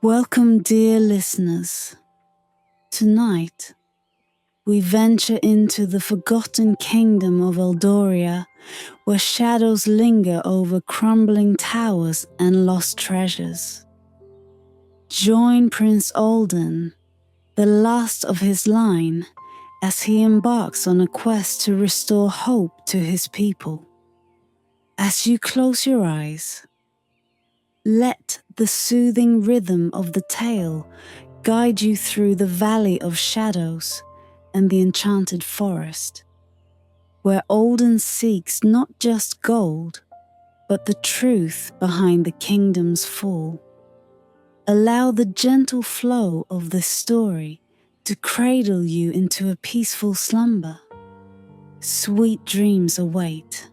Welcome, dear listeners. Tonight, we venture into the forgotten kingdom of Eldoria, where shadows linger over crumbling towers and lost treasures. Join Prince Alden, the last of his line, as he embarks on a quest to restore hope to his people. As you close your eyes, let the soothing rhythm of the tale guide you through the valley of shadows and the Enchanted Forest, where Alden seeks not just gold, but the truth behind the kingdom's fall. Allow the gentle flow of this story to cradle you into a peaceful slumber. Sweet dreams await.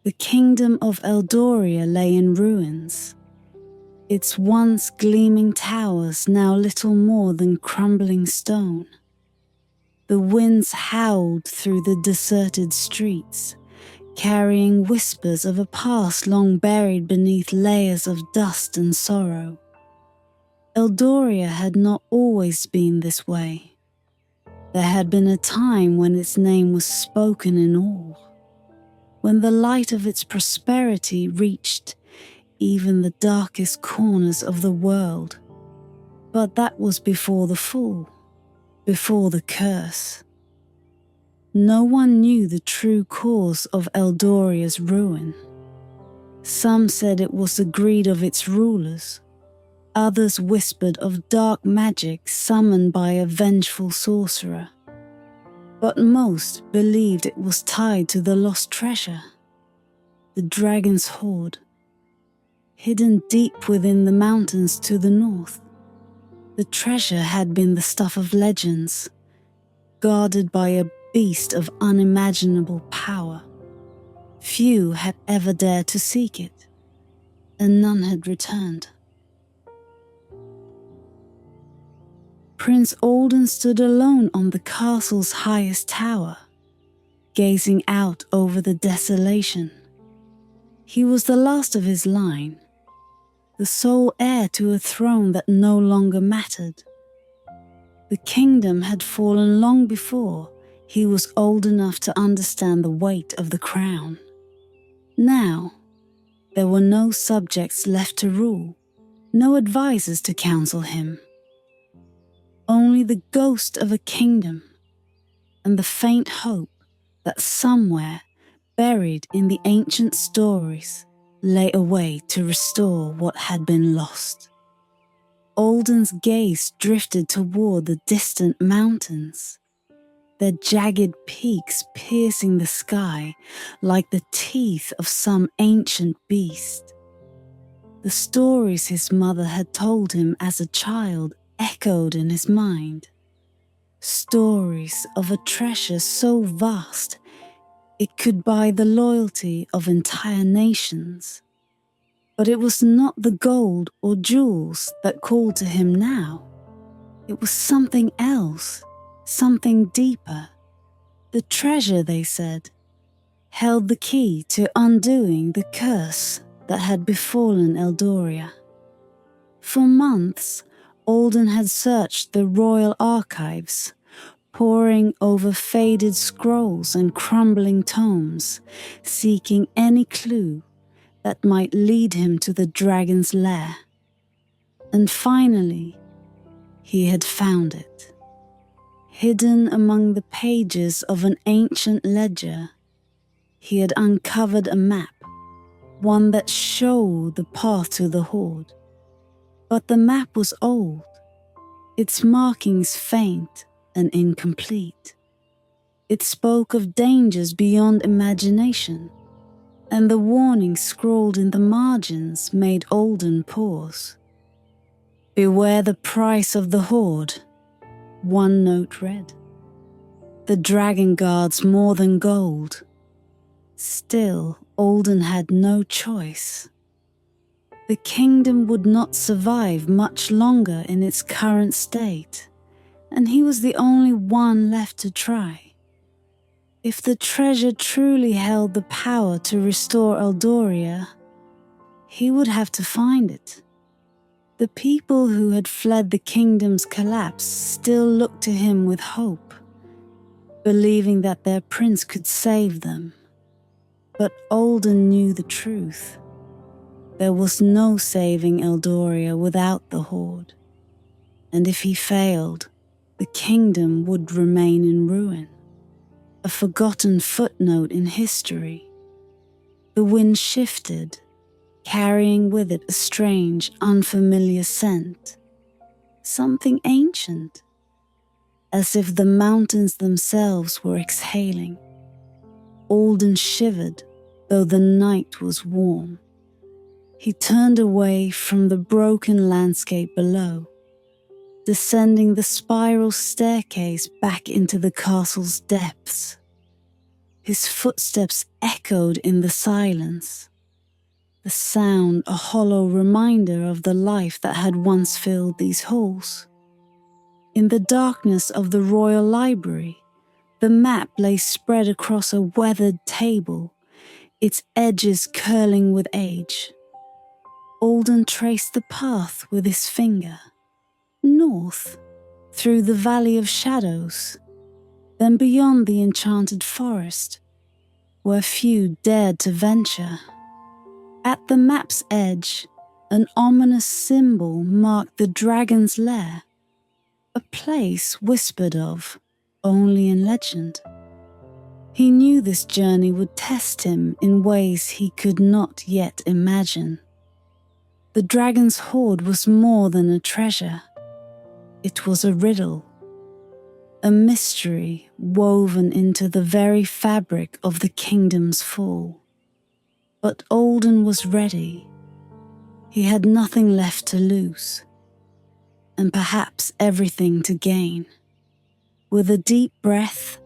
The kingdom of Eldoria lay in ruins, its once gleaming towers now little more than crumbling stone. The winds howled through the deserted streets, carrying whispers of a past long buried beneath layers of dust and sorrow. Eldoria had not always been this way. There had been a time when its name was spoken in awe, when the light of its prosperity reached even the darkest corners of the world. But that was before the fall, before the curse. No one knew the true cause of Eldoria's ruin. Some said it was the greed of its rulers. Others whispered of dark magic summoned by a vengeful sorcerer. But most believed it was tied to the lost treasure, the dragon's hoard, hidden deep within the mountains to the north. The treasure had been the stuff of legends, guarded by a beast of unimaginable power. Few had ever dared to seek it, and none had returned. Prince Alden stood alone on the castle's highest tower, gazing out over the desolation. He was the last of his line, the sole heir to a throne that no longer mattered. The kingdom had fallen long before he was old enough to understand the weight of the crown. Now, there were no subjects left to rule, no advisors to counsel him. Only the ghost of a kingdom, and the faint hope that somewhere, buried in the ancient stories, lay a way to restore what had been lost. Alden's gaze drifted toward the distant mountains, their jagged peaks piercing the sky like the teeth of some ancient beast. The stories his mother had told him as a child echoed in his mind. Stories of a treasure so vast it could buy the loyalty of entire nations. But it was not the gold or jewels that called to him now. It was something else, something deeper. The treasure, they said, held the key to undoing the curse that had befallen Eldoria. For months, Alden had searched the royal archives, poring over faded scrolls and crumbling tomes, seeking any clue that might lead him to the dragon's lair. And finally, he had found it. Hidden among the pages of an ancient ledger, he had uncovered a map, one that showed the path to the Hoard. But the map was old, its markings faint and incomplete. It spoke of dangers beyond imagination, and the warning scrawled in the margins made Alden pause. "Beware the price of the hoard," one note read. "The dragon guards more than gold." Still, Alden had no choice. The kingdom would not survive much longer in its current state, and he was the only one left to try. If the treasure truly held the power to restore Eldoria, he would have to find it. The people who had fled the kingdom's collapse still looked to him with hope, believing that their prince could save them. But Alden knew the truth. There was no saving Eldoria without the Hoard, and if he failed, the kingdom would remain in ruin, a forgotten footnote in history. The wind shifted, carrying with it a strange, unfamiliar scent, something ancient, as if the mountains themselves were exhaling. Alden shivered, though the night was warm. He turned away from the broken landscape below, descending the spiral staircase back into the castle's depths. His footsteps echoed in the silence, the sound a hollow reminder of the life that had once filled these halls. In the darkness of the royal library, the map lay spread across a weathered table, its edges curling with age. Alden traced the path with his finger, north, through the Valley of Shadows, then beyond the Enchanted Forest, where few dared to venture. At the map's edge, an ominous symbol marked the dragon's lair, a place whispered of only in legend. He knew this journey would test him in ways he could not yet imagine. The dragon's hoard was more than a treasure. It was a riddle, a mystery woven into the very fabric of the kingdom's fall. But Alden was ready. He had nothing left to lose, and perhaps everything to gain. With a deep breath,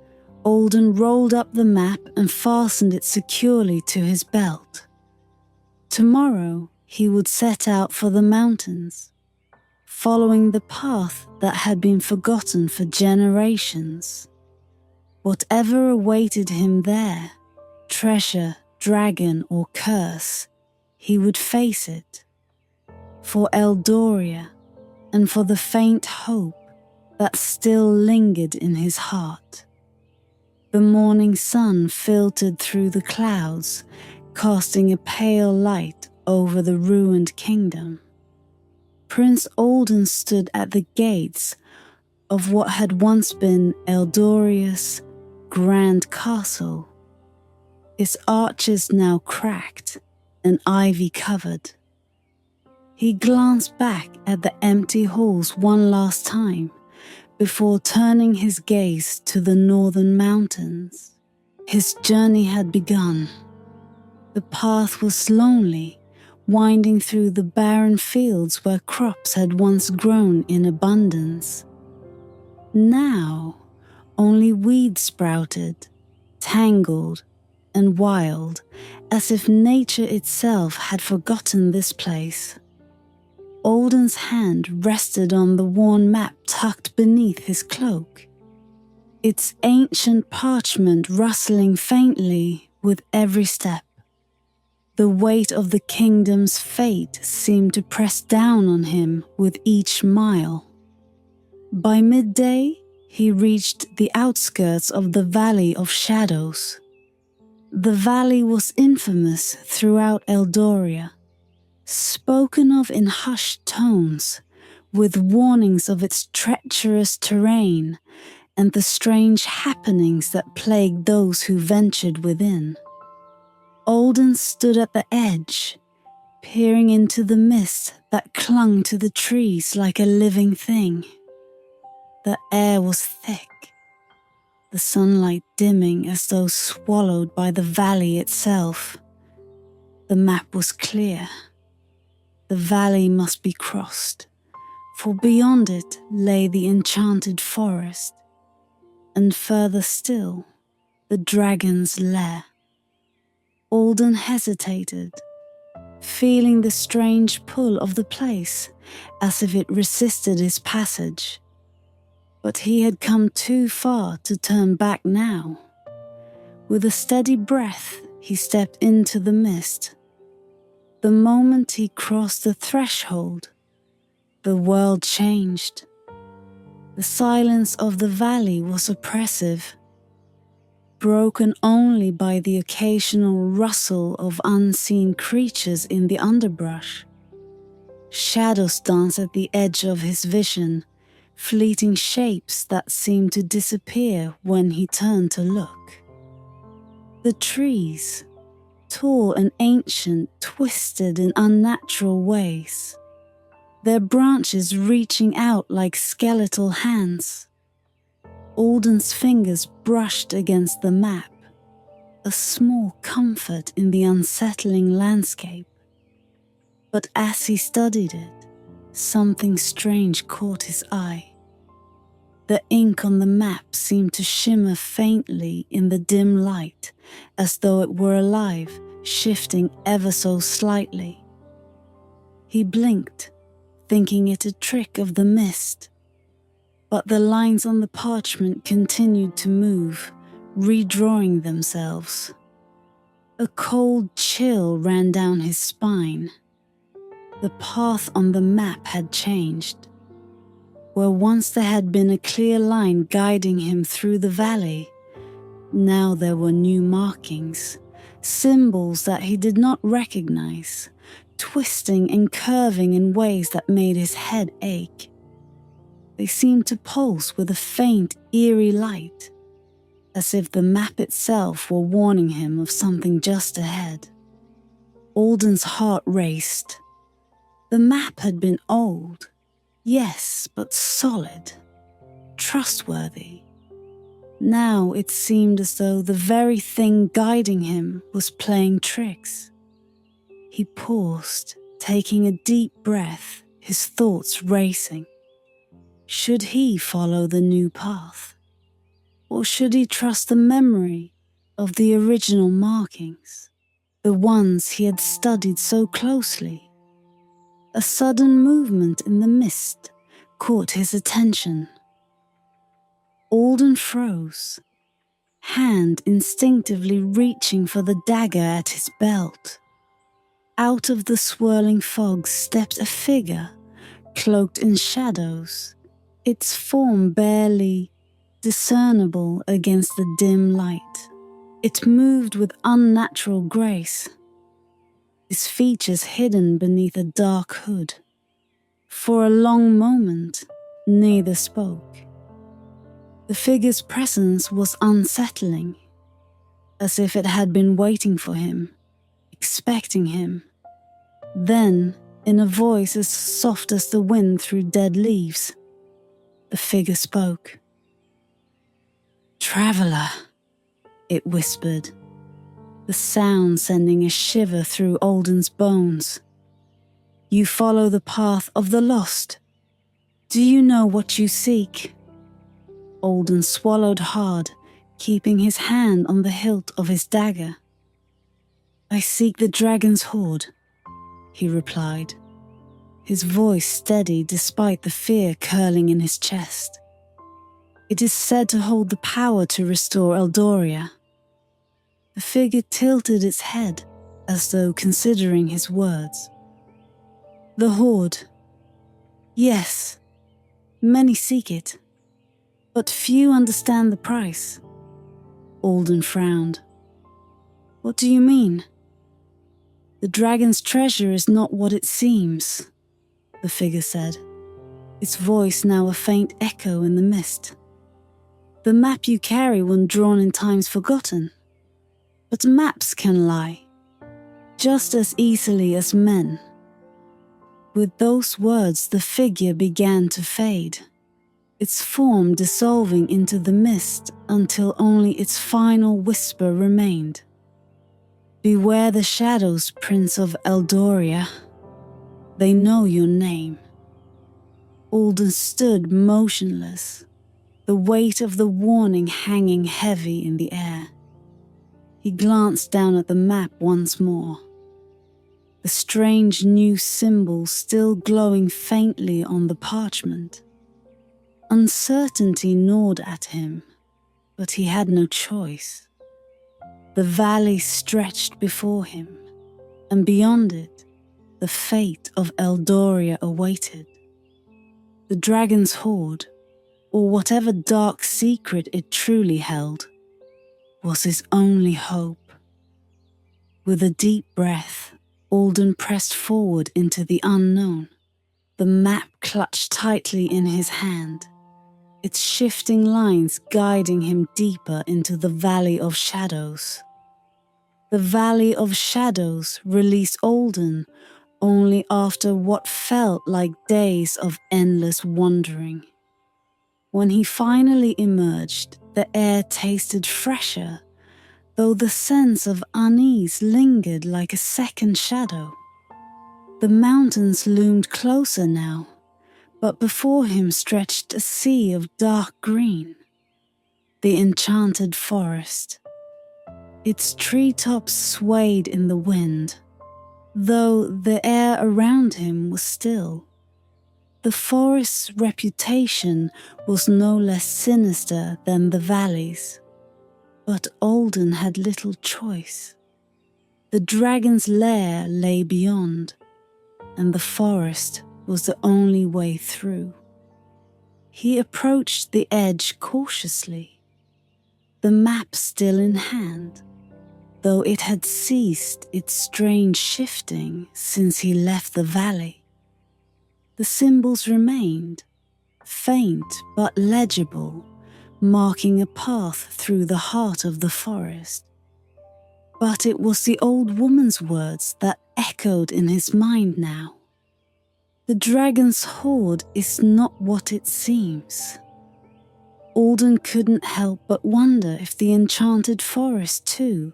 Alden rolled up the map and fastened it securely to his belt. Tomorrow he would set out for the mountains, following the path that had been forgotten for generations. Whatever awaited him there, treasure, dragon, or curse, he would face it. For Eldoria, and for the faint hope that still lingered in his heart. The morning sun filtered through the clouds, casting a pale light over the ruined kingdom. Prince Alden stood at the gates of what had once been Eldoria's grand castle, its arches now cracked and ivy-covered. He glanced back at the empty halls one last time before turning his gaze to the northern mountains. His journey had begun. The path was lonely, winding through the barren fields where crops had once grown in abundance. Now, only weeds sprouted, tangled and wild, as if nature itself had forgotten this place. Alden's hand rested on the worn map tucked beneath his cloak, its ancient parchment rustling faintly with every step. The weight of the kingdom's fate seemed to press down on him with each mile. By midday, he reached the outskirts of the Valley of Shadows. The valley was infamous throughout Eldoria, spoken of in hushed tones, with warnings of its treacherous terrain and the strange happenings that plagued those who ventured within. Alden stood at the edge, peering into the mist that clung to the trees like a living thing. The air was thick, the sunlight dimming as though swallowed by the valley itself. The map was clear. The valley must be crossed, for beyond it lay the Enchanted Forest, and further still, the dragon's lair. Alden hesitated, feeling the strange pull of the place, as if it resisted his passage. But he had come too far to turn back now. With a steady breath, he stepped into the mist. the moment he crossed the threshold, the world changed. The silence of the valley was oppressive, broken only by the occasional rustle of unseen creatures in the underbrush. Shadows danced at the edge of his vision, fleeting shapes that seemed to disappear when he turned to look. The trees, tall and ancient, twisted in unnatural ways, their branches reaching out like skeletal hands. Alden's fingers brushed against the map, a small comfort in the unsettling landscape. But as he studied it, something strange caught his eye. The ink on the map seemed to shimmer faintly in the dim light, as though it were alive, shifting ever so slightly. He blinked, thinking it a trick of the mist. But the lines on the parchment continued to move, redrawing themselves. A cold chill ran down his spine. The path on the map had changed. Where once there had been a clear line guiding him through the valley, now there were new markings, symbols that he did not recognize, twisting and curving in ways that made his head ache. They seemed to pulse with a faint, eerie light, as if the map itself were warning him of something just ahead. Alden's heart raced. The map had been old, yes, but solid, trustworthy. Now it seemed as though the very thing guiding him was playing tricks. He paused, taking a deep breath, his thoughts racing. Should he follow the new path? Or should he trust the memory of the original markings, the ones he had studied so closely? A sudden movement in the mist caught his attention. Alden froze, hand instinctively reaching for the dagger at his belt. Out of the swirling fog stepped a figure, cloaked in shadows, its form barely discernible against the dim light. It moved with unnatural grace, his features hidden beneath a dark hood. For a long moment, neither spoke. The figure's presence was unsettling, as if it had been waiting for him, expecting him. Then, in a voice as soft as the wind through dead leaves, the figure spoke. "Traveler," it whispered, the sound sending a shiver through Alden's bones. "You follow the path of the lost. Do you know what you seek?" Alden swallowed hard, keeping his hand on the hilt of his dagger. "I seek the dragon's hoard," he replied, his voice steady despite the fear curling in his chest. "It is said to hold the power to restore Eldoria." The figure tilted its head as though considering his words. "The hoard. Yes, many seek it, but few understand the price." Alden frowned. "What do you mean?" "The dragon's treasure is not what it seems," the figure said, its voice now a faint echo in the mist. "The map you carry when drawn in times forgotten. But maps can lie, just as easily as men." With those words, the figure began to fade, its form dissolving into the mist until only its final whisper remained. "Beware the shadows, Prince of Eldoria. They know your name." Alden stood motionless, the weight of the warning hanging heavy in the air. He glanced down at the map once more, the strange new symbol still glowing faintly on the parchment. Uncertainty gnawed at him, but he had no choice. The valley stretched before him, and beyond it, the fate of Eldoria awaited. The dragon's hoard, or whatever dark secret it truly held, was his only hope. With a deep breath, Alden pressed forward into the unknown, the map clutched tightly in his hand, its shifting lines guiding him deeper into the Valley of Shadows. The Valley of Shadows released Alden only after what felt like days of endless wandering. When he finally emerged, the air tasted fresher, though the sense of unease lingered like a second shadow. The mountains loomed closer now, but before him stretched a sea of dark green. The Enchanted Forest. Its treetops swayed in the wind, though the air around him was still. The forest's reputation was no less sinister than the valley's, but Alden had little choice. The dragon's lair lay beyond, and the forest was the only way through. He approached the edge cautiously, the map still in hand, though it had ceased its strange shifting since he left the valley. The symbols remained, faint but legible, marking a path through the heart of the forest. But it was the old woman's words that echoed in his mind now. The dragon's hoard is not what it seems. Alden couldn't help but wonder if the Enchanted Forest, too,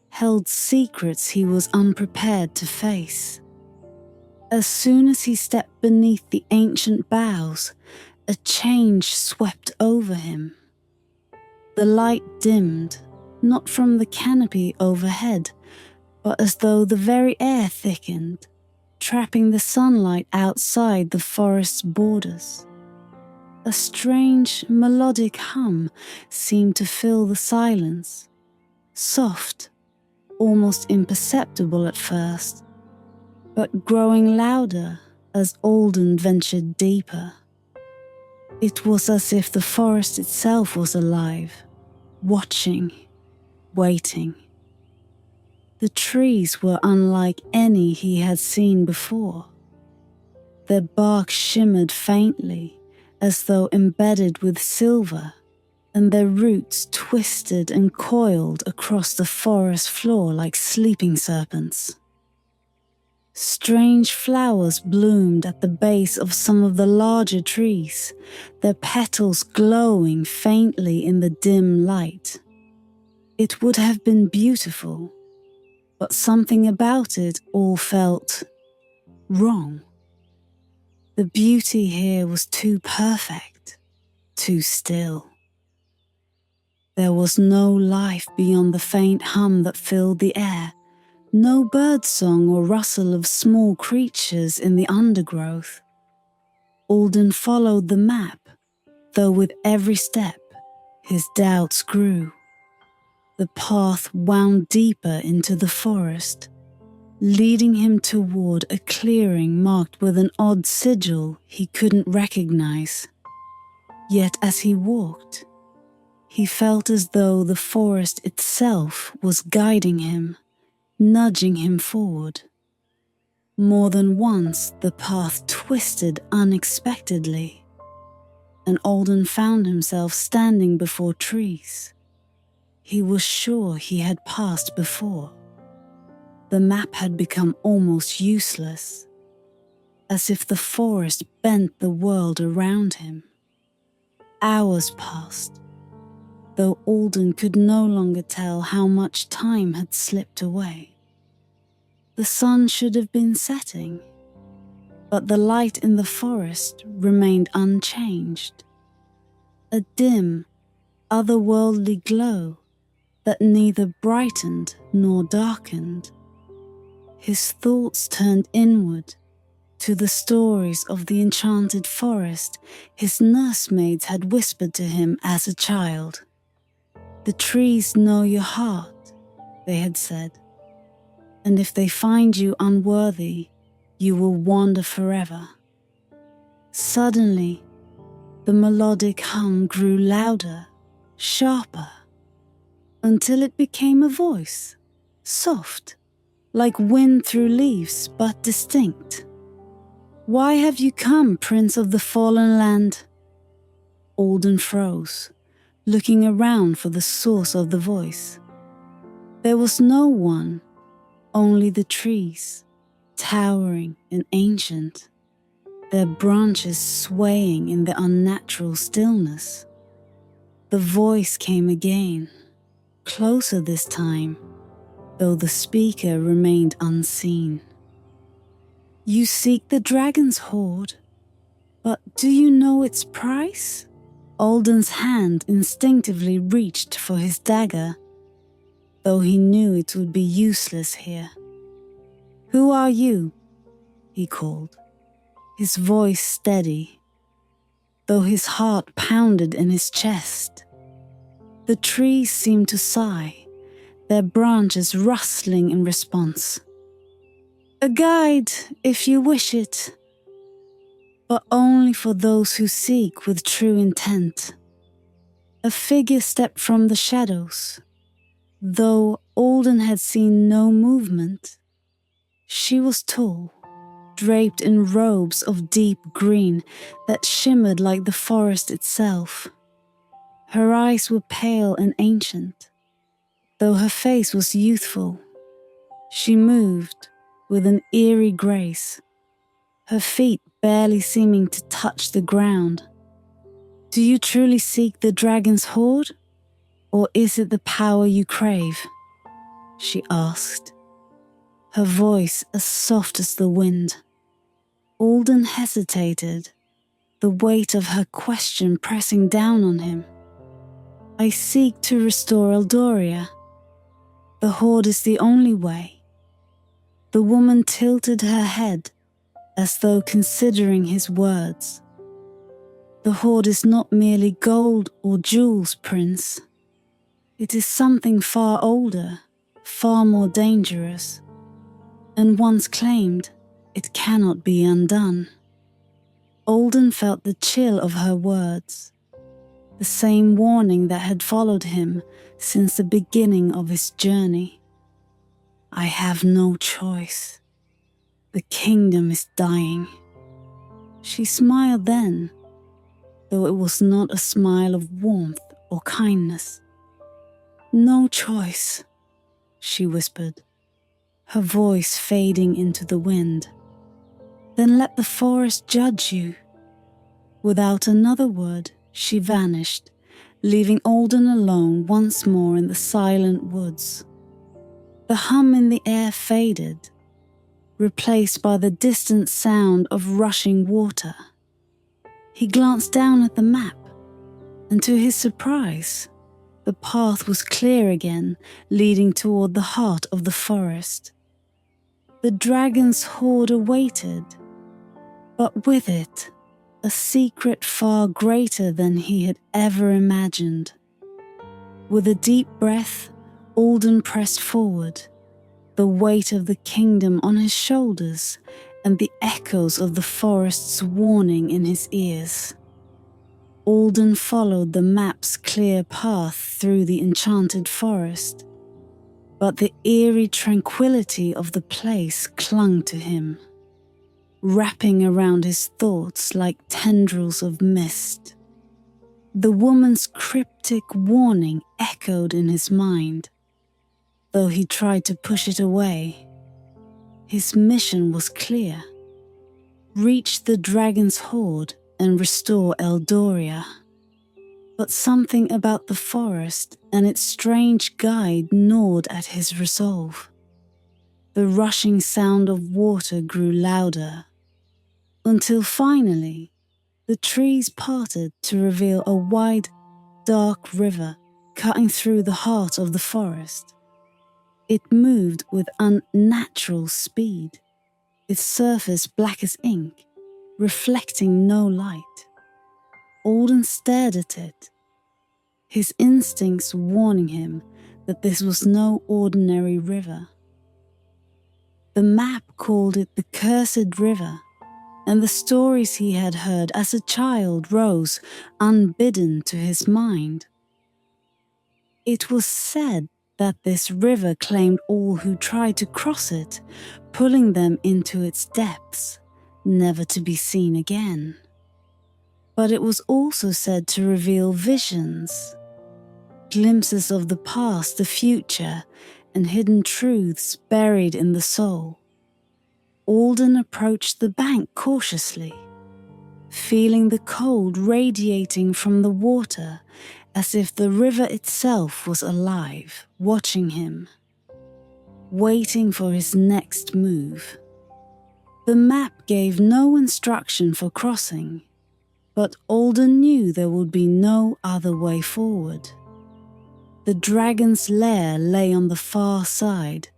held secrets he was unprepared to face. As soon as he stepped beneath the ancient boughs, a change swept over him. The light dimmed, not from the canopy overhead, but as though the very air thickened, trapping the sunlight outside the forest's borders. A strange, melodic hum seemed to fill the silence, soft, almost imperceptible at first, but growing louder as Alden ventured deeper. It was as if the forest itself was alive, watching, waiting. The trees were unlike any he had seen before. Their bark shimmered faintly, as though embedded with silver, and their roots twisted and coiled across the forest floor like sleeping serpents. Strange flowers bloomed at the base of some of the larger trees, their petals glowing faintly in the dim light. It would have been beautiful, but something about it all felt wrong. The beauty here was too perfect, too still. There was no life beyond the faint hum that filled the air, no birdsong or rustle of small creatures in the undergrowth. Alden followed the map, though with every step his doubts grew. The path wound deeper into the forest, leading him toward a clearing marked with an odd sigil he couldn't recognize. Yet as he walked, he felt as though the forest itself was guiding him, nudging him forward. More than once the path twisted unexpectedly, and Alden found himself standing before trees he was sure he had passed before. The map had become almost useless, as if the forest bent the world around him. Hours passed, though Alden could no longer tell how much time had slipped away. The sun should have been setting, but the light in the forest remained unchanged. A dim, otherworldly glow that neither brightened nor darkened. His thoughts turned inward, to the stories of the Enchanted Forest his nursemaids had whispered to him as a child. "The trees know your heart," they had said, "and if they find you unworthy, you will wander forever. Suddenly, the melodic hum grew louder, sharper, until it became a voice, soft, like wind through leaves, but distinct. Why have you come, Prince of the Fallen Land? Alden froze, looking around for the source of the voice. There was no one, only the trees, towering and ancient, their branches swaying in the unnatural stillness. The voice came again, closer this time, though the speaker remained unseen. You seek the dragon's hoard, but do you know its price? Alden's hand instinctively reached for his dagger, though he knew it would be useless here. Who are you? He called, his voice steady, though his heart pounded in his chest. The trees seemed to sigh, their branches rustling in response. A guide, if you wish it, but only for those who seek with true intent. A figure stepped from the shadows. Though Alden had seen no movement, she was tall, draped in robes of deep green that shimmered like the forest itself. Her eyes were pale and ancient, though her face was youthful. She moved with an eerie grace, her feet barely seeming to touch the ground. Do you truly seek the dragon's hoard, or is it the power you crave? She asked, her voice as soft as the wind. Alden hesitated, the weight of her question pressing down on him. I seek to restore Eldoria. The hoard is the only way. The woman tilted her head, as though considering his words. The hoard is not merely gold or jewels, Prince. It is something far older, far more dangerous, and once claimed, it cannot be undone. Alden felt the chill of her words, the same warning that had followed him since the beginning of his journey. I have no choice. The kingdom is dying. She smiled then, though it was not a smile of warmth or kindness. No choice, she whispered, her voice fading into the wind. Then let the forest judge you. Without another word, she vanished, leaving Alden alone once more in the silent woods. The hum in the air faded, replaced by the distant sound of rushing water. He glanced down at the map, and to his surprise, the path was clear again, leading toward the heart of the forest. The dragon's hoard awaited, but with it, a secret far greater than he had ever imagined. With a deep breath, Alden pressed forward, the weight of the kingdom on his shoulders and the echoes of the forest's warning in his ears. Alden followed the map's clear path through the Enchanted Forest, but the eerie tranquility of the place clung to him, wrapping around his thoughts like tendrils of mist. The woman's cryptic warning echoed in his mind, though he tried to push it away. His mission was clear: reach the dragon's hoard and restore Eldoria. But something about the forest and its strange guide gnawed at his resolve. The rushing sound of water grew louder, until finally the trees parted to reveal a wide, dark river cutting through the heart of the forest. It moved with unnatural speed, its surface black as ink, reflecting no light. Alden stared at it, his instincts warning him that this was no ordinary river. The map called it the Cursed River, and the stories he had heard as a child rose unbidden to his mind. It was said that this river claimed all who tried to cross it, pulling them into its depths, never to be seen again. But it was also said to reveal visions, glimpses of the past, the future, and hidden truths buried in the soul. Alden approached the bank cautiously, feeling the cold radiating from the water as if the river itself was alive, watching him, waiting for his next move. The map gave no instruction for crossing, but Alden knew there would be no other way forward. The dragon's lair lay on the far side,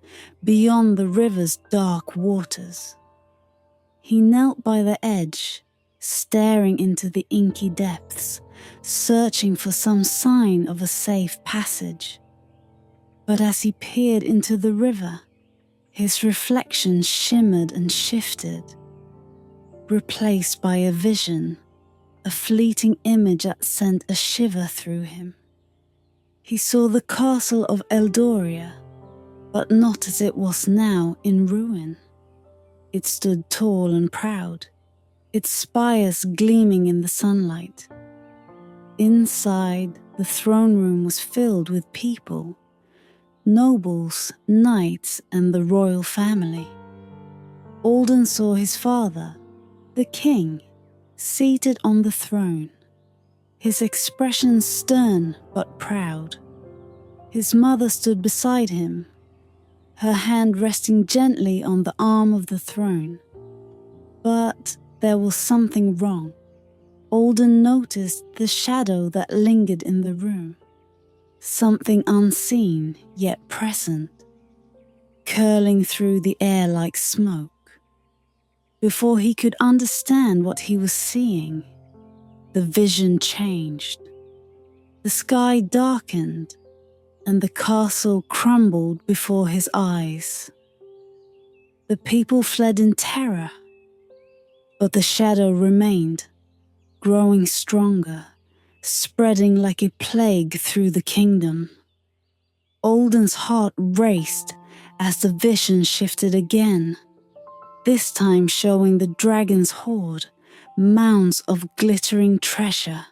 beyond the river's dark waters. He knelt by the edge, staring into the inky depths, searching for some sign of a safe passage. But as he peered into the river, his reflection shimmered and shifted, replaced by a vision, a fleeting image that sent a shiver through him. He saw the castle of Eldoria, but not as it was now, in ruin. It stood tall and proud, its spires gleaming in the sunlight. Inside, the throne room was filled with people, nobles, knights, and the royal family. Alden saw his father, the king, seated on the throne, his expression stern but proud. His mother stood beside him, her hand resting gently on the arm of the throne. But there was something wrong. Alden noticed the shadow that lingered in the room, something unseen yet present, curling through the air like smoke. Before he could understand what he was seeing, the vision changed. The sky darkened, and the castle crumbled before his eyes. The people fled in terror, but the shadow remained, growing stronger, spreading like a plague through the kingdom. Alden's heart raced as the vision shifted again, this time showing the dragon's hoard, mounds of glittering treasure.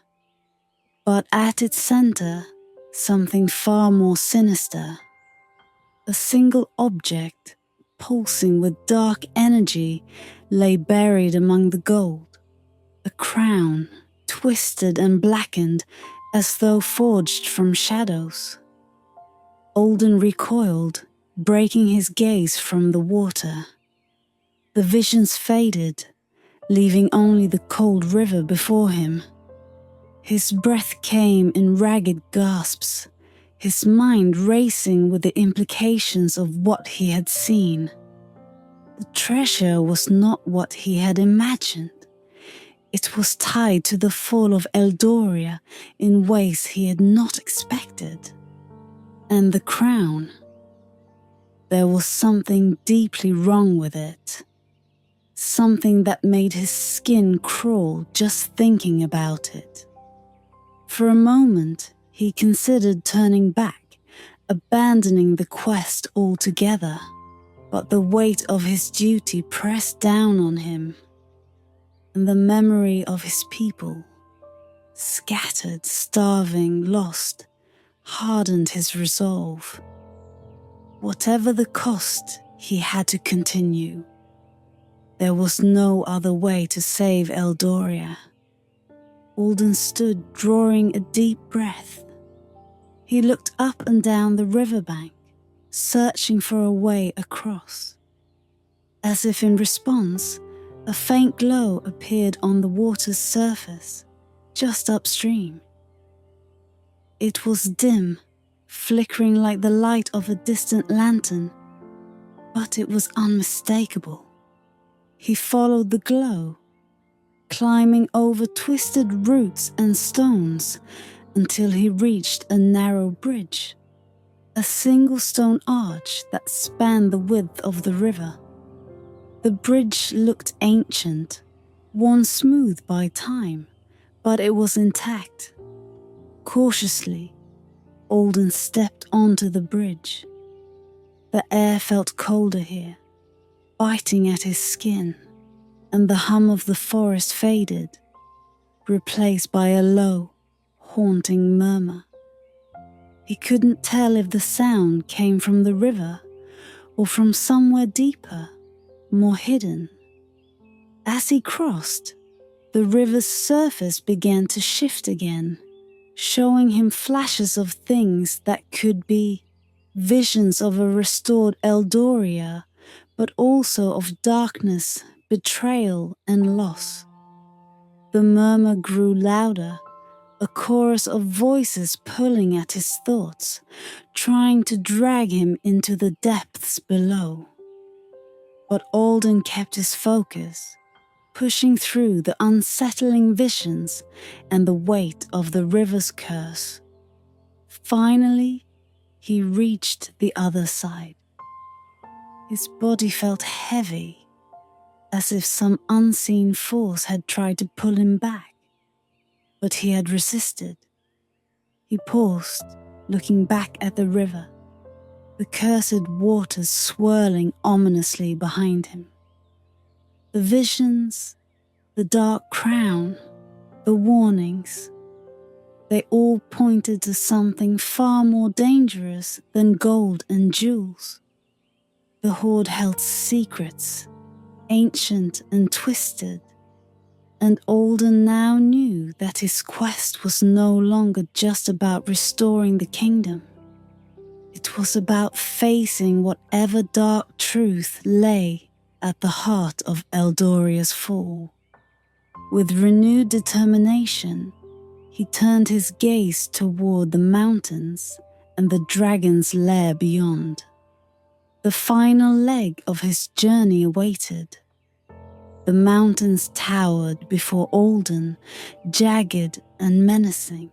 But at its center, something far more sinister. A single object, pulsing with dark energy, lay buried among the gold. A crown, twisted and blackened as though forged from shadows. Alden recoiled, breaking his gaze from the water. The visions faded, leaving only the cold river before him. His breath came in ragged gasps, his mind racing with the implications of what he had seen. The treasure was not what he had imagined. It was tied to the fall of Eldoria in ways he had not expected. And the crown, there was something deeply wrong with it. Something that made his skin crawl just thinking about it. For a moment, he considered turning back, abandoning the quest altogether, but the weight of his duty pressed down on him, and the memory of his people, scattered, starving, lost, hardened his resolve. Whatever the cost, he had to continue. There was no other way to save Eldoria. Alden stood, drawing a deep breath. He looked up and down the riverbank, searching for a way across. As if in response, a faint glow appeared on the water's surface, just upstream. It was dim, flickering like the light of a distant lantern, but it was unmistakable. He followed the glow, climbing over twisted roots and stones until he reached a narrow bridge, a single stone arch that spanned the width of the river. The bridge looked ancient, worn smooth by time, but it was intact. Cautiously, Alden stepped onto the bridge. The air felt colder here, biting at his skin, and the hum of the forest faded, replaced by a low, haunting murmur. He couldn't tell if the sound came from the river or from somewhere deeper, more hidden. As he crossed, the river's surface began to shift again, showing him flashes of things that could be visions of a restored Eldoria, but also of darkness, betrayal, and loss. The murmur grew louder, a chorus of voices pulling at his thoughts, trying to drag him into the depths below. But Alden kept his focus, pushing through the unsettling visions and the weight of the river's curse. Finally, he reached the other side. His body felt heavy, as if some unseen force had tried to pull him back. But he had resisted. He paused, looking back at the river, the cursed waters swirling ominously behind him. The visions, the dark crown, the warnings, they all pointed to something far more dangerous than gold and jewels. The Hoard held secrets, ancient and twisted, and Alden now knew that his quest was no longer just about restoring the kingdom. It was about facing whatever dark truth lay at the heart of Eldoria's fall. With renewed determination, he turned his gaze toward the mountains and the dragon's lair beyond. The final leg of his journey awaited. The mountains towered before Alden, jagged and menacing,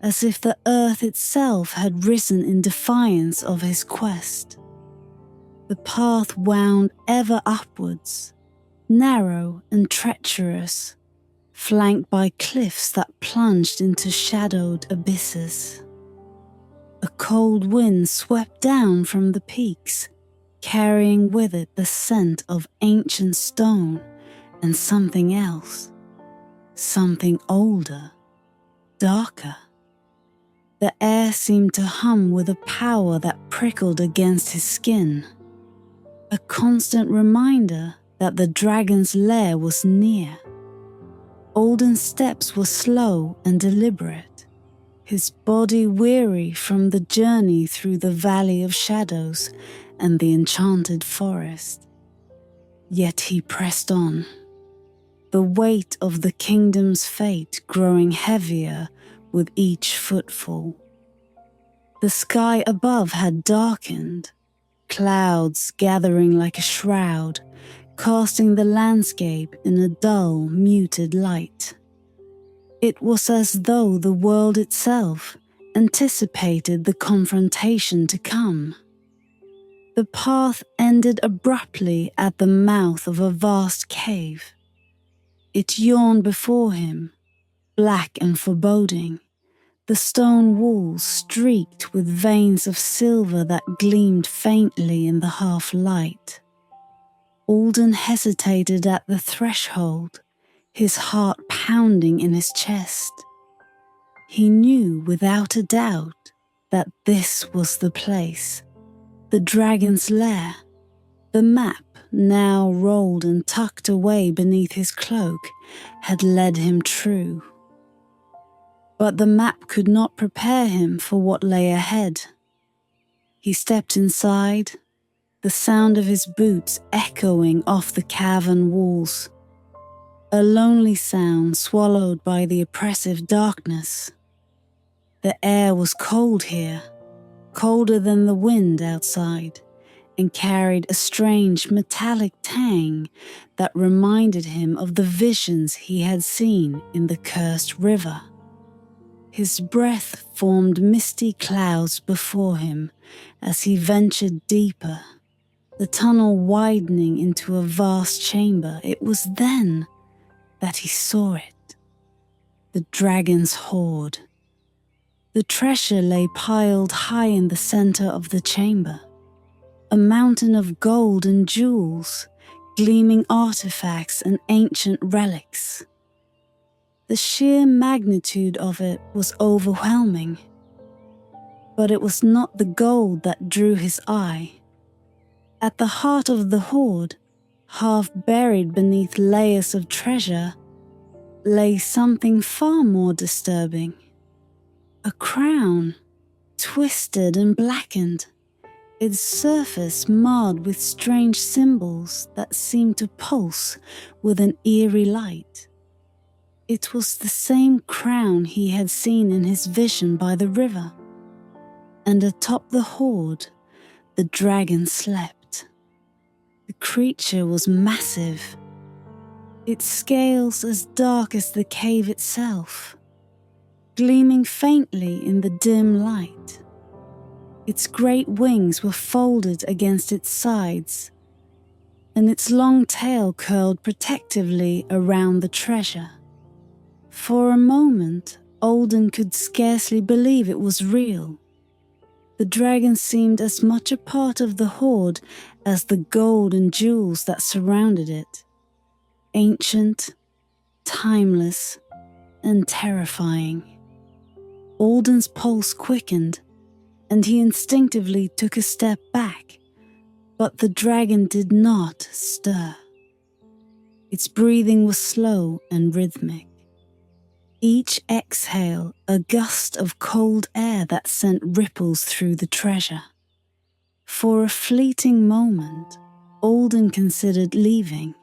as if the earth itself had risen in defiance of his quest. The path wound ever upwards, narrow and treacherous, flanked by cliffs that plunged into shadowed abysses. A cold wind swept down from the peaks, carrying with it the scent of ancient stone and something else, something older, darker. The air seemed to hum with a power that prickled against his skin, a constant reminder that the dragon's lair was near. Alden's steps were slow and deliberate, his body weary from the journey through the Valley of Shadows and the Enchanted Forest. Yet he pressed on, the weight of the kingdom's fate growing heavier with each footfall. The sky above had darkened, clouds gathering like a shroud, casting the landscape in a dull, muted light. It was as though the world itself anticipated the confrontation to come. The path ended abruptly at the mouth of a vast cave. It yawned before him, black and foreboding, the stone walls streaked with veins of silver that gleamed faintly in the half-light. Alden hesitated at the threshold, his heart pounding in his chest. He knew without a doubt that this was the place, the dragon's lair. The map, now rolled and tucked away beneath his cloak, had led him true. But the map could not prepare him for what lay ahead. He stepped inside, the sound of his boots echoing off the cavern walls. A lonely sound swallowed by the oppressive darkness. The air was cold here, colder than the wind outside, and carried a strange metallic tang that reminded him of the visions he had seen in the cursed river. His breath formed misty clouds before him as he ventured deeper, the tunnel widening into a vast chamber. It was then that he saw it. The dragon's hoard. The treasure lay piled high in the center of the chamber, a mountain of gold and jewels, gleaming artifacts and ancient relics. The sheer magnitude of it was overwhelming, but it was not the gold that drew his eye. At the heart of the hoard, half buried beneath layers of treasure, lay something far more disturbing. A crown, twisted and blackened, its surface marred with strange symbols that seemed to pulse with an eerie light. It was the same crown he had seen in his vision by the river, and atop the hoard, the dragon slept. The creature was massive, its scales as dark as the cave itself, gleaming faintly in the dim light. Its great wings were folded against its sides, and its long tail curled protectively around the treasure. For a moment, Alden could scarcely believe it was real. The dragon seemed as much a part of the hoard as the gold and jewels that surrounded it. Ancient, timeless, and terrifying. Alden's pulse quickened, and he instinctively took a step back, but the dragon did not stir. Its breathing was slow and rhythmic. Each exhale, a gust of cold air that sent ripples through the treasure. For a fleeting moment, Alden considered leaving,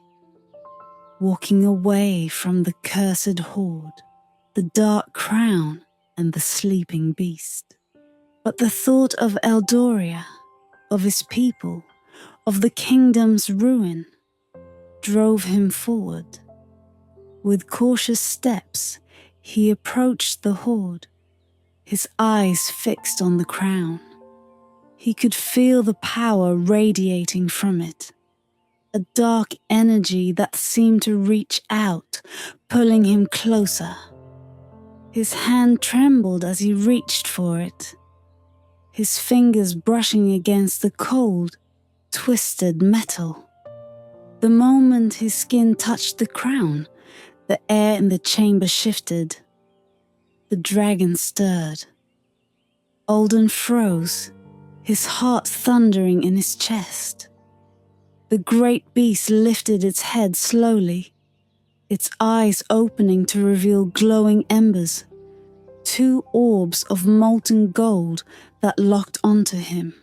walking away from the cursed hoard, the dark crown, and the sleeping beast. But the thought of Eldoria, of his people, of the kingdom's ruin, drove him forward. With cautious steps, he approached the hoard, his eyes fixed on the crown. He could feel the power radiating from it, a dark energy that seemed to reach out, pulling him closer. His hand trembled as he reached for it, his fingers brushing against the cold, twisted metal. The moment his skin touched the crown, the air in the chamber shifted. The dragon stirred. Alden froze, his heart thundering in his chest. The great beast lifted its head slowly, its eyes opening to reveal glowing embers, two orbs of molten gold that locked onto him.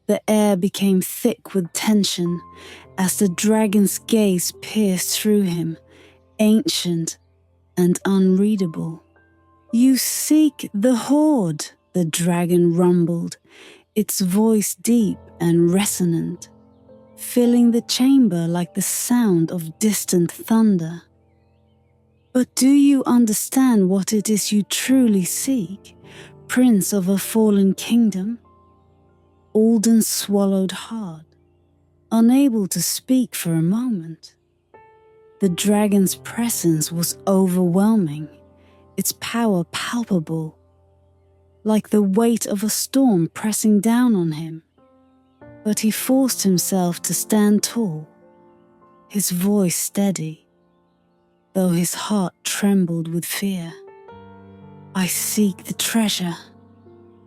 The air became thick with tension as the dragon's gaze pierced through him, ancient and unreadable. "You seek the hoard," the dragon rumbled, its voice deep and resonant, filling the chamber like the sound of distant thunder. "But do you understand what it is you truly seek, prince of a fallen kingdom?" Alden swallowed hard, unable to speak for a moment. The dragon's presence was overwhelming, its power palpable, like the weight of a storm pressing down on him. But he forced himself to stand tall, his voice steady, though his heart trembled with fear. "I seek the treasure,"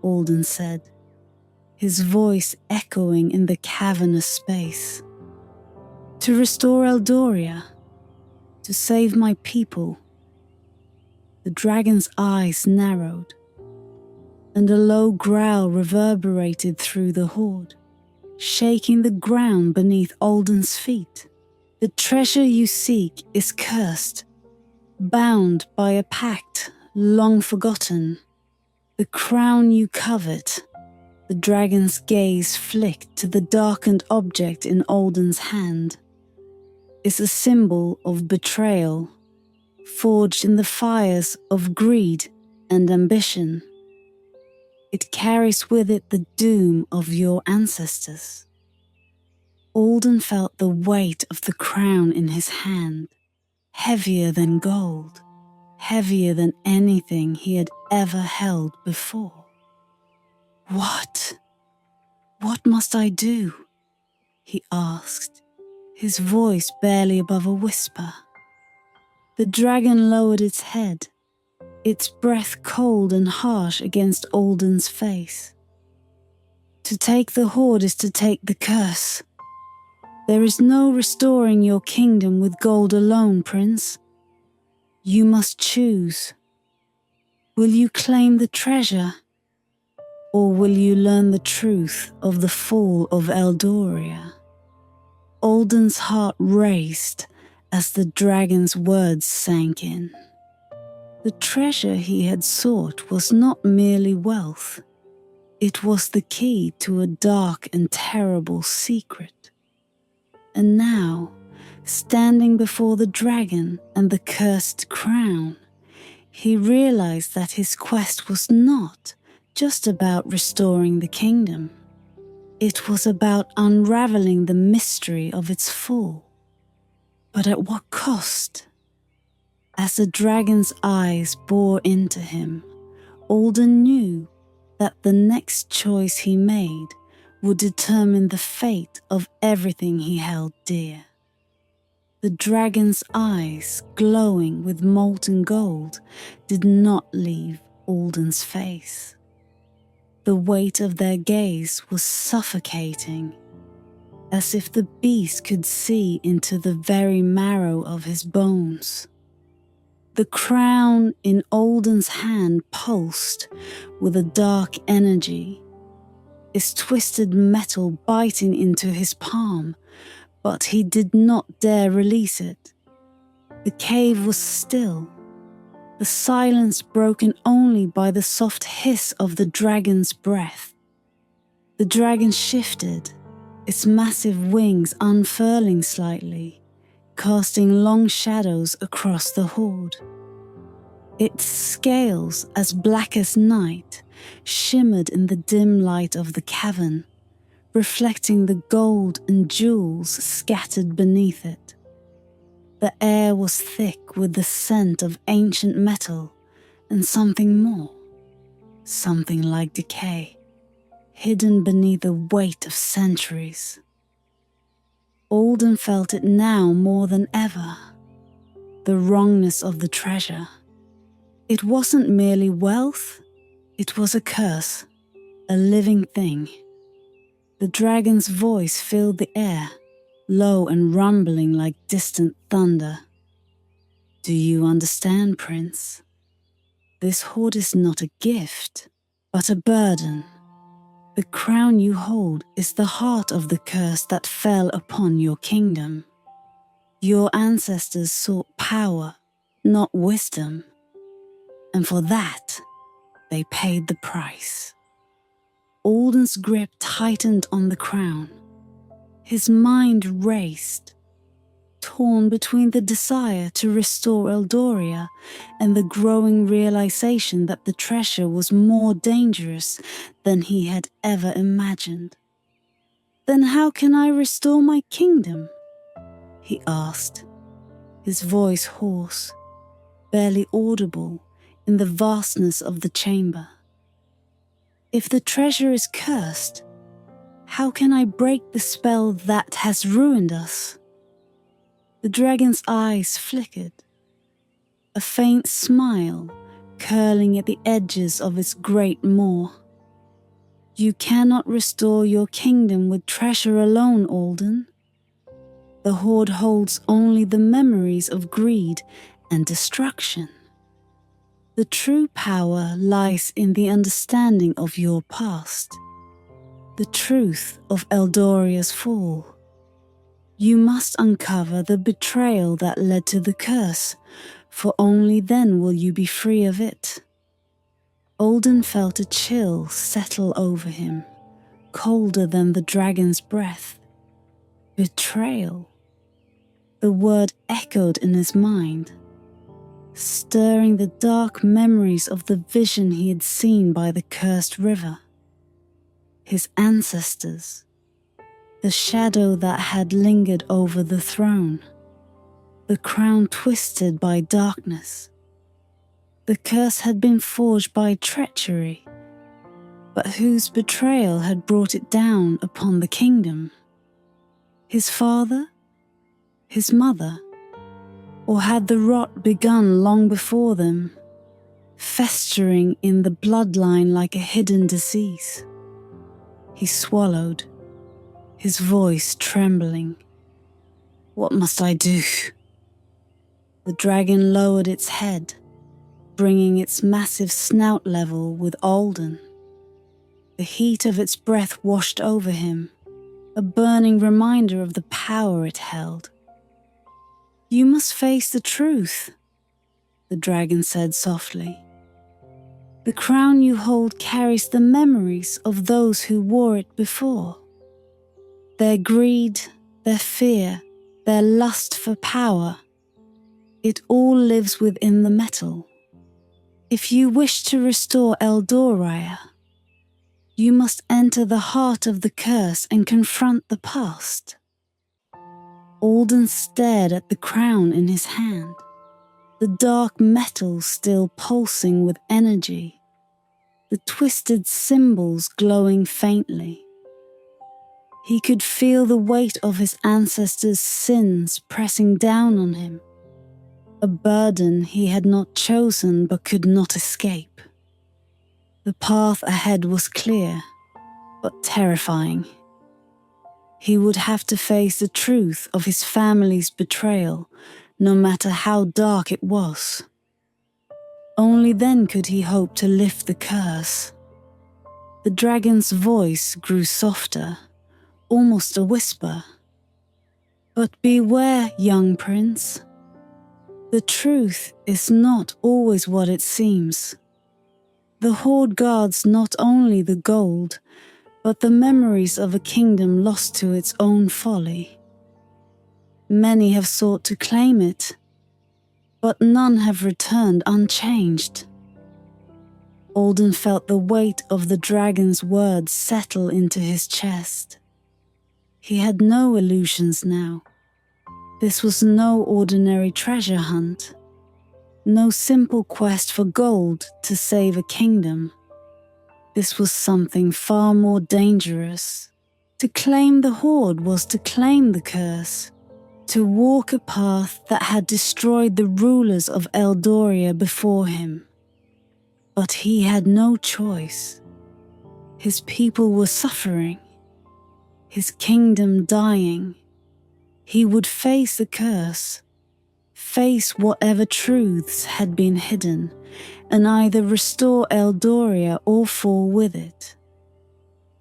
Alden said, his voice echoing in the cavernous space. "To restore Eldoria, to save my people." The dragon's eyes narrowed, and a low growl reverberated through the hoard, shaking the ground beneath Alden's feet. "The treasure you seek is cursed, bound by a pact long forgotten. The crown you covet," the dragon's gaze flicked to the darkened object in Alden's hand, "is a symbol of betrayal, forged in the fires of greed and ambition. It carries with it the doom of your ancestors." Alden felt the weight of the crown in his hand, heavier than gold, heavier than anything he had ever held before. What? What must I do? He asked, his voice barely above a whisper. The dragon lowered its head, its breath cold and harsh against Alden's face. To take the Hoard is to take the curse. There is no restoring your kingdom with gold alone, Prince. You must choose. Will you claim the treasure, or will you learn the truth of the fall of Eldoria? Alden's heart raced as the dragon's words sank in. The treasure he had sought was not merely wealth. It was the key to a dark and terrible secret. And now, standing before the dragon and the cursed crown, he realized that his quest was not just about restoring the kingdom. It was about unraveling the mystery of its fall. But at what cost? As the dragon's eyes bore into him, Alden knew that the next choice he made would determine the fate of everything he held dear. The dragon's eyes, glowing with molten gold, did not leave Alden's face. The weight of their gaze was suffocating, as if the beast could see into the very marrow of his bones. The crown in Alden's hand pulsed with a dark energy, its twisted metal biting into his palm, but he did not dare release it. The cave was still, the silence broken only by the soft hiss of the dragon's breath. The dragon shifted, its massive wings unfurling slightly, casting long shadows across the Hoard. Its scales, as black as night, shimmered in the dim light of the cavern, reflecting the gold and jewels scattered beneath it. The air was thick with the scent of ancient metal and something more, something like decay, hidden beneath the weight of centuries. Alden felt it now more than ever, the wrongness of the treasure. It wasn't merely wealth, it was a curse, a living thing. The dragon's voice filled the air, low and rumbling like distant thunder. Do you understand, Prince? This hoard is not a gift, but a burden. The crown you hold is the heart of the curse that fell upon your kingdom. Your ancestors sought power, not wisdom, and for that, they paid the price. Alden's grip tightened on the crown. His mind raced, torn between the desire to restore Eldoria and the growing realization that the treasure was more dangerous than he had ever imagined. Then how can I restore my kingdom? He asked, his voice hoarse, barely audible in the vastness of the chamber. If the treasure is cursed, how can I break the spell that has ruined us? The dragon's eyes flickered, a faint smile curling at the edges of its great maw. You cannot restore your kingdom with treasure alone, Alden. The Hoard holds only the memories of greed and destruction. The true power lies in the understanding of your past, the truth of Eldoria's fall. You must uncover the betrayal that led to the curse, for only then will you be free of it. Alden felt a chill settle over him, colder than the dragon's breath. Betrayal. The word echoed in his mind, stirring the dark memories of the vision he had seen by the cursed river. His ancestors, the shadow that had lingered over the throne, the crown twisted by darkness. The curse had been forged by treachery, but whose betrayal had brought it down upon the kingdom? His father? His mother? Or had the rot begun long before them, festering in the bloodline like a hidden disease? He swallowed, his voice trembling. What must I do? The dragon lowered its head, bringing its massive snout level with Alden. The heat of its breath washed over him, a burning reminder of the power it held. You must face the truth, the dragon said softly. The crown you hold carries the memories of those who wore it before. Their greed, their fear, their lust for power, it all lives within the metal. If you wish to restore Eldoria, you must enter the heart of the curse and confront the past. Alden stared at the crown in his hand, the dark metal still pulsing with energy, the twisted symbols glowing faintly. He could feel the weight of his ancestors' sins pressing down on him, a burden he had not chosen but could not escape. The path ahead was clear, but terrifying. He would have to face the truth of his family's betrayal, no matter how dark it was. Only then could he hope to lift the curse. The dragon's voice grew softer, almost a whisper. But beware, young prince. The truth is not always what it seems. The Hoard guards not only the gold, but the memories of a kingdom lost to its own folly. Many have sought to claim it, but none have returned unchanged. Alden felt the weight of the dragon's words settle into his chest. He had no illusions now. This was no ordinary treasure hunt, no simple quest for gold to save a kingdom. This was something far more dangerous. To claim the Hoard was to claim the curse, to walk a path that had destroyed the rulers of Eldoria before him. But he had no choice. His people were suffering, his kingdom dying. He would face the curse, face whatever truths had been hidden, and either restore Eldoria or fall with it.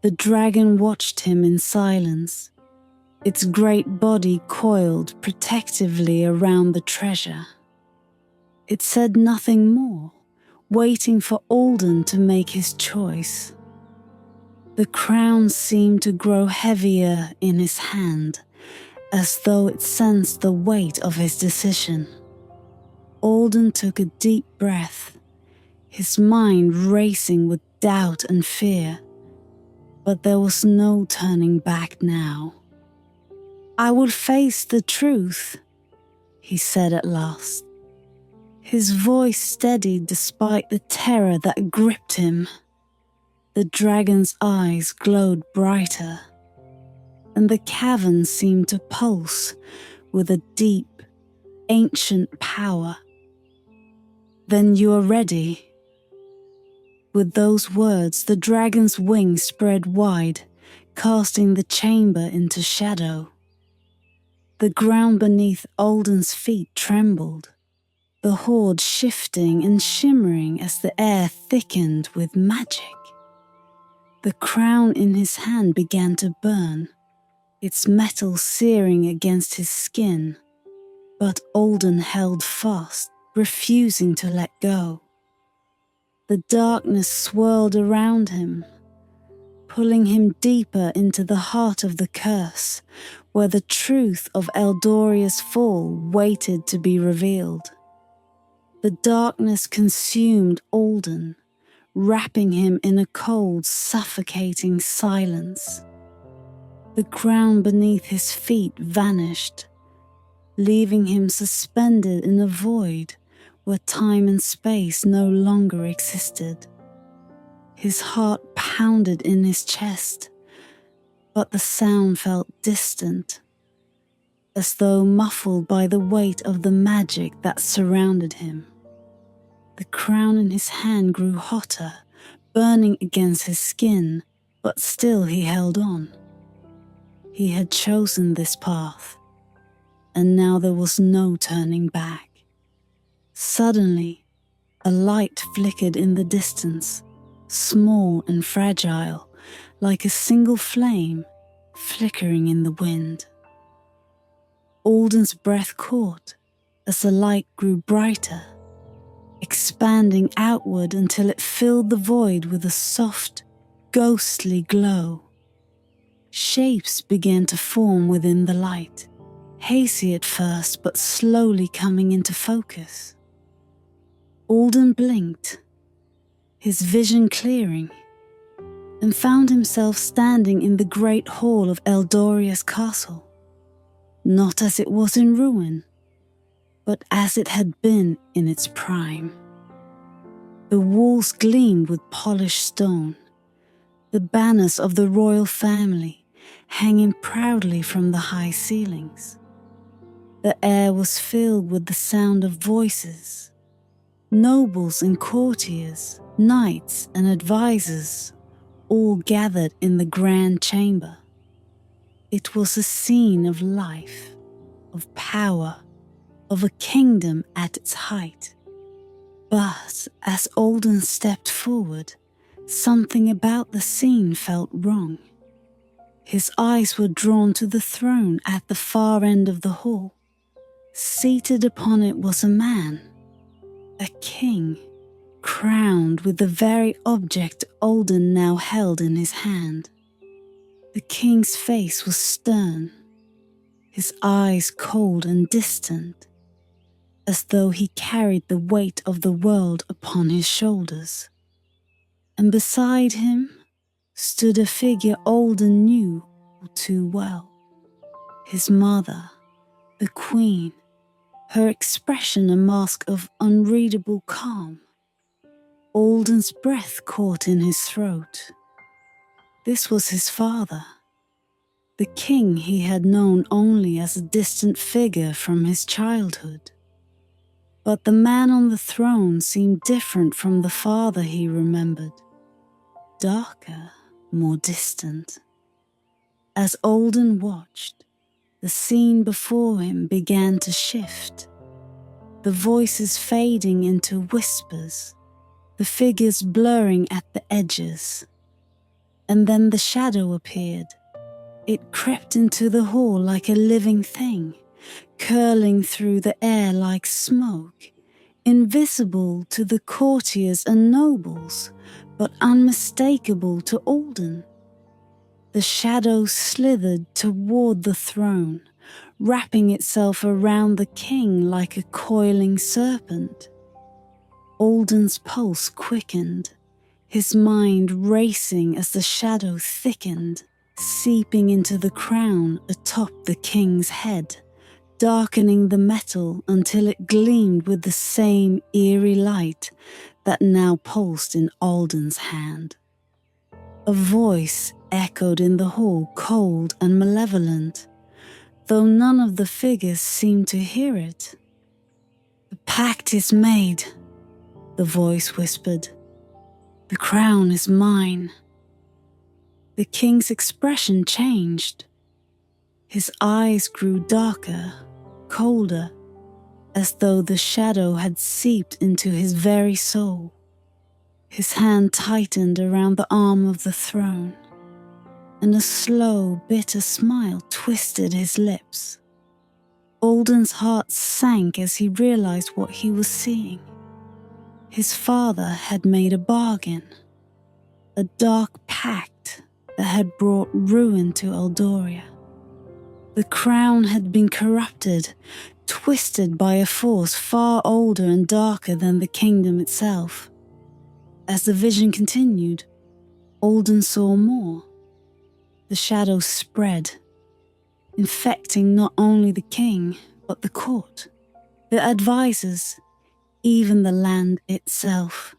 The dragon watched him in silence, its great body coiled protectively around the treasure. It said nothing more, waiting for Alden to make his choice. The crown seemed to grow heavier in his hand, as though it sensed the weight of his decision. Alden took a deep breath, his mind racing with doubt and fear. But there was no turning back now. I will face the truth, he said at last. His voice steadied despite the terror that gripped him. The dragon's eyes glowed brighter, and the cavern seemed to pulse with a deep, ancient power. Then you are ready. With those words, the dragon's wings spread wide, casting the chamber into shadow. The ground beneath Alden's feet trembled, the Hoard shifting and shimmering as the air thickened with magic. The crown in his hand began to burn, its metal searing against his skin, but Alden held fast, refusing to let go. The darkness swirled around him, pulling him deeper into the heart of the curse, where the truth of Eldoria's fall waited to be revealed. The darkness consumed Alden, wrapping him in a cold, suffocating silence. The ground beneath his feet vanished, leaving him suspended in a void where time and space no longer existed. His heart pounded in his chest, but the sound felt distant, as though muffled by the weight of the magic that surrounded him. The crown in his hand grew hotter, burning against his skin, but still he held on. He had chosen this path, and now there was no turning back. Suddenly, a light flickered in the distance, small and fragile, like a single flame flickering in the wind. Alden's breath caught as the light grew brighter, expanding outward until it filled the void with a soft, ghostly glow. Shapes began to form within the light, hazy at first but slowly coming into focus. Alden blinked, his vision clearing, and found himself standing in the great hall of Eldoria's castle, not as it was in ruin, but as it had been in its prime. The walls gleamed with polished stone, the banners of the royal family hanging proudly from the high ceilings. The air was filled with the sound of voices. Nobles and courtiers, knights and advisors, all gathered in the grand chamber. It was a scene of life, of power, of a kingdom at its height. But as Alden stepped forward, something about the scene felt wrong. His eyes were drawn to the throne at the far end of the hall. Seated upon it was a man, a king, crowned with the very object Alden now held in his hand. The king's face was stern, his eyes cold and distant, as though he carried the weight of the world upon his shoulders. And beside him stood a figure Alden knew all too well. His mother, the queen, her expression a mask of unreadable calm. Alden's breath caught in his throat. This was his father, the king he had known only as a distant figure from his childhood. But the man on the throne seemed different from the father he remembered, darker, more distant. As Alden watched, the scene before him began to shift, the voices fading into whispers, the figures blurring at the edges. And then the shadow appeared. It crept into the hall like a living thing, curling through the air like smoke, invisible to the courtiers and nobles, but unmistakable to Alden. The shadow slithered toward the throne, wrapping itself around the king like a coiling serpent. Alden's pulse quickened, his mind racing as the shadow thickened, seeping into the crown atop the king's head, darkening the metal until it gleamed with the same eerie light that now pulsed in Alden's hand. A voice echoed in the hall, cold and malevolent, though none of the figures seemed to hear it. "The pact is made," the voice whispered. "The crown is mine." The king's expression changed. His eyes grew darker, colder, as though the shadow had seeped into his very soul. His hand tightened around the arm of the throne, and a slow, bitter smile twisted his lips. Alden's heart sank as he realized what he was seeing. His father had made a bargain, a dark pact that had brought ruin to Eldoria. The crown had been corrupted, twisted by a force far older and darker than the kingdom itself. As the vision continued, Alden saw more. The shadow spread, infecting not only the king, but the court, the advisors, even the land itself.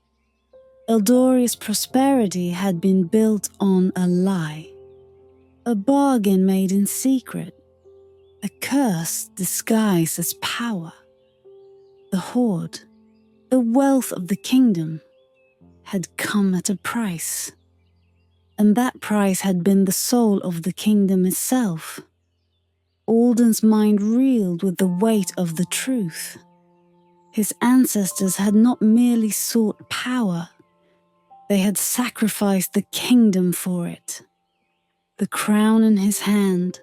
Eldoria's prosperity had been built on a lie, a bargain made in secret, a curse disguised as power. The hoard, the wealth of the kingdom, had come at a price, and that price had been the soul of the kingdom itself. Alden's mind reeled with the weight of the truth. His ancestors had not merely sought power, they had sacrificed the kingdom for it. The crown in his hand,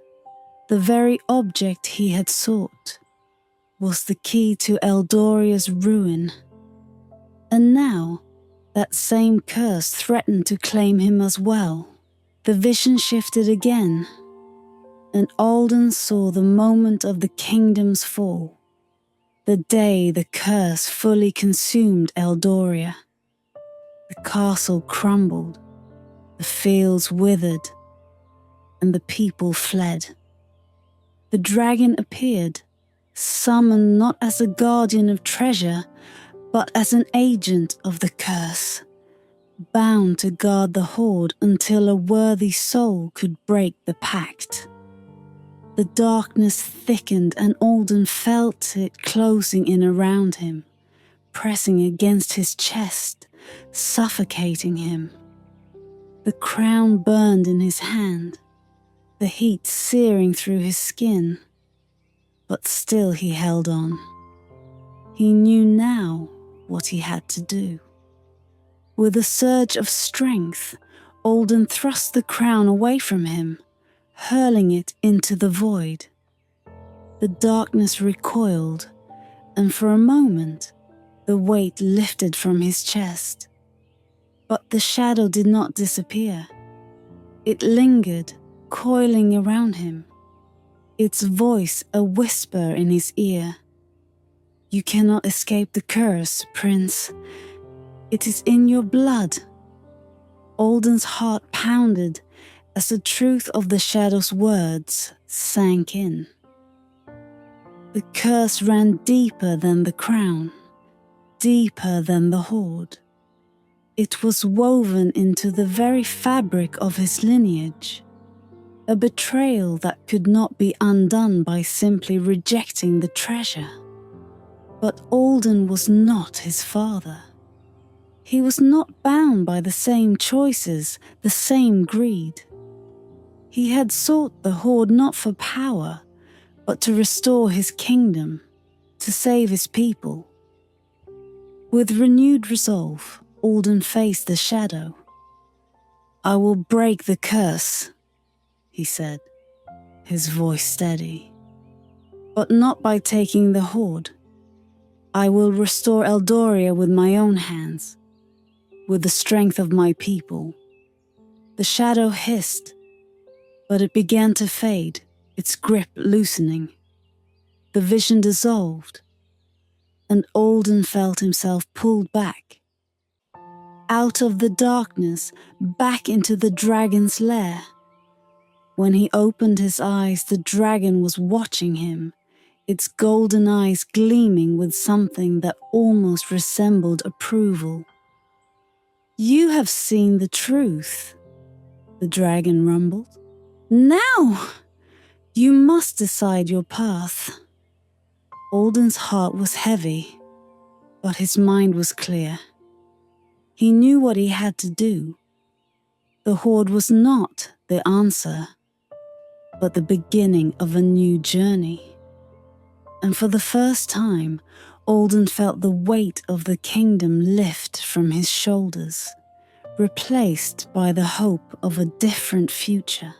the very object he had sought, was the key to Eldoria's ruin. And now, that same curse threatened to claim him as well. The vision shifted again, and Alden saw the moment of the kingdom's fall, the day the curse fully consumed Eldoria. The castle crumbled, the fields withered, and the people fled. The dragon appeared, summoned not as a guardian of treasure, but as an agent of the curse, bound to guard the hoard until a worthy soul could break the pact. The darkness thickened, and Alden felt it closing in around him, pressing against his chest, suffocating him. The crown burned in his hand, the heat searing through his skin, but still he held on. He knew now what he had to do. With a surge of strength, Alden thrust the crown away from him, hurling it into the void. The darkness recoiled, and for a moment, the weight lifted from his chest. But the shadow did not disappear. It lingered, coiling around him, its voice a whisper in his ear. "You cannot escape the curse, Prince. It is in your blood." Alden's heart pounded as the truth of the shadow's words sank in. The curse ran deeper than the crown, deeper than the hoard. It was woven into the very fabric of his lineage, a betrayal that could not be undone by simply rejecting the treasure. But Alden was not his father. He was not bound by the same choices, the same greed. He had sought the hoard not for power, but to restore his kingdom, to save his people. With renewed resolve, Alden faced the shadow. "I will break the curse," he said, his voice steady. "But not by taking the hoard. I will restore Eldoria with my own hands, with the strength of my people." The shadow hissed, but it began to fade, its grip loosening. The vision dissolved, and Alden felt himself pulled back, out of the darkness, back into the dragon's lair. When he opened his eyes, the dragon was watching him, its golden eyes gleaming with something that almost resembled approval. "You have seen the truth," the dragon rumbled. "Now, you must decide your path." Alden's heart was heavy, but his mind was clear. He knew what he had to do. The hoard was not the answer, but the beginning of a new journey. And for the first time, Alden felt the weight of the kingdom lift from his shoulders, replaced by the hope of a different future.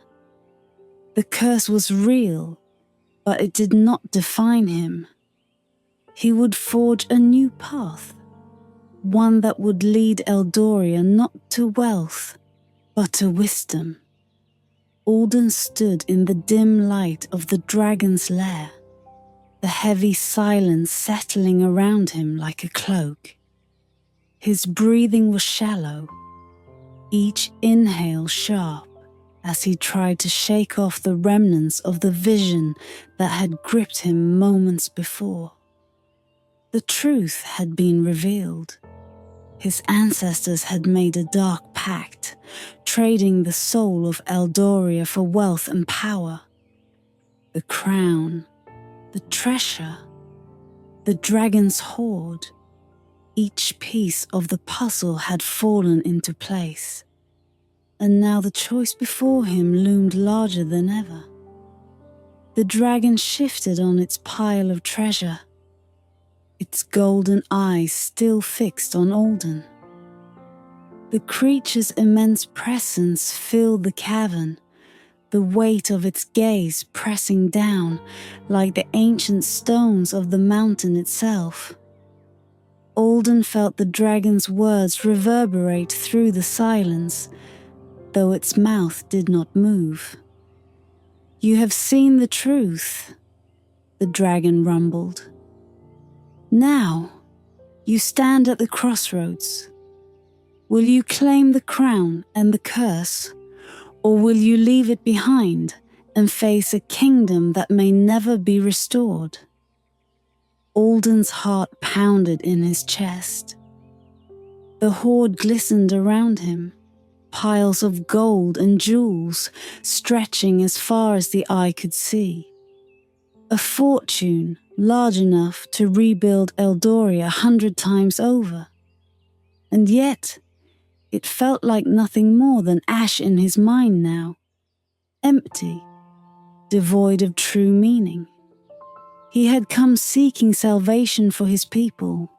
The curse was real, but it did not define him. He would forge a new path, one that would lead Eldoria not to wealth, but to wisdom. Alden stood in the dim light of the dragon's lair, the heavy silence settling around him like a cloak. His breathing was shallow, each inhale sharp as he tried to shake off the remnants of the vision that had gripped him moments before. The truth had been revealed. His ancestors had made a dark pact, trading the soul of Eldoria for wealth and power. The crown, the treasure, the dragon's hoard. Each piece of the puzzle had fallen into place, and now the choice before him loomed larger than ever. The dragon shifted on its pile of treasure, its golden eyes still fixed on Alden. The creature's immense presence filled the cavern, the weight of its gaze pressing down like the ancient stones of the mountain itself. Alden felt the dragon's words reverberate through the silence, though its mouth did not move. "You have seen the truth," the dragon rumbled. "Now, you stand at the crossroads. Will you claim the crown and the curse, or will you leave it behind and face a kingdom that may never be restored?" Alden's heart pounded in his chest. The hoard glistened around him, piles of gold and jewels stretching as far as the eye could see. A fortune large enough to rebuild Eldoria 100 times over. And yet, it felt like nothing more than ash in his mind now, empty, devoid of true meaning. He had come seeking salvation for his people,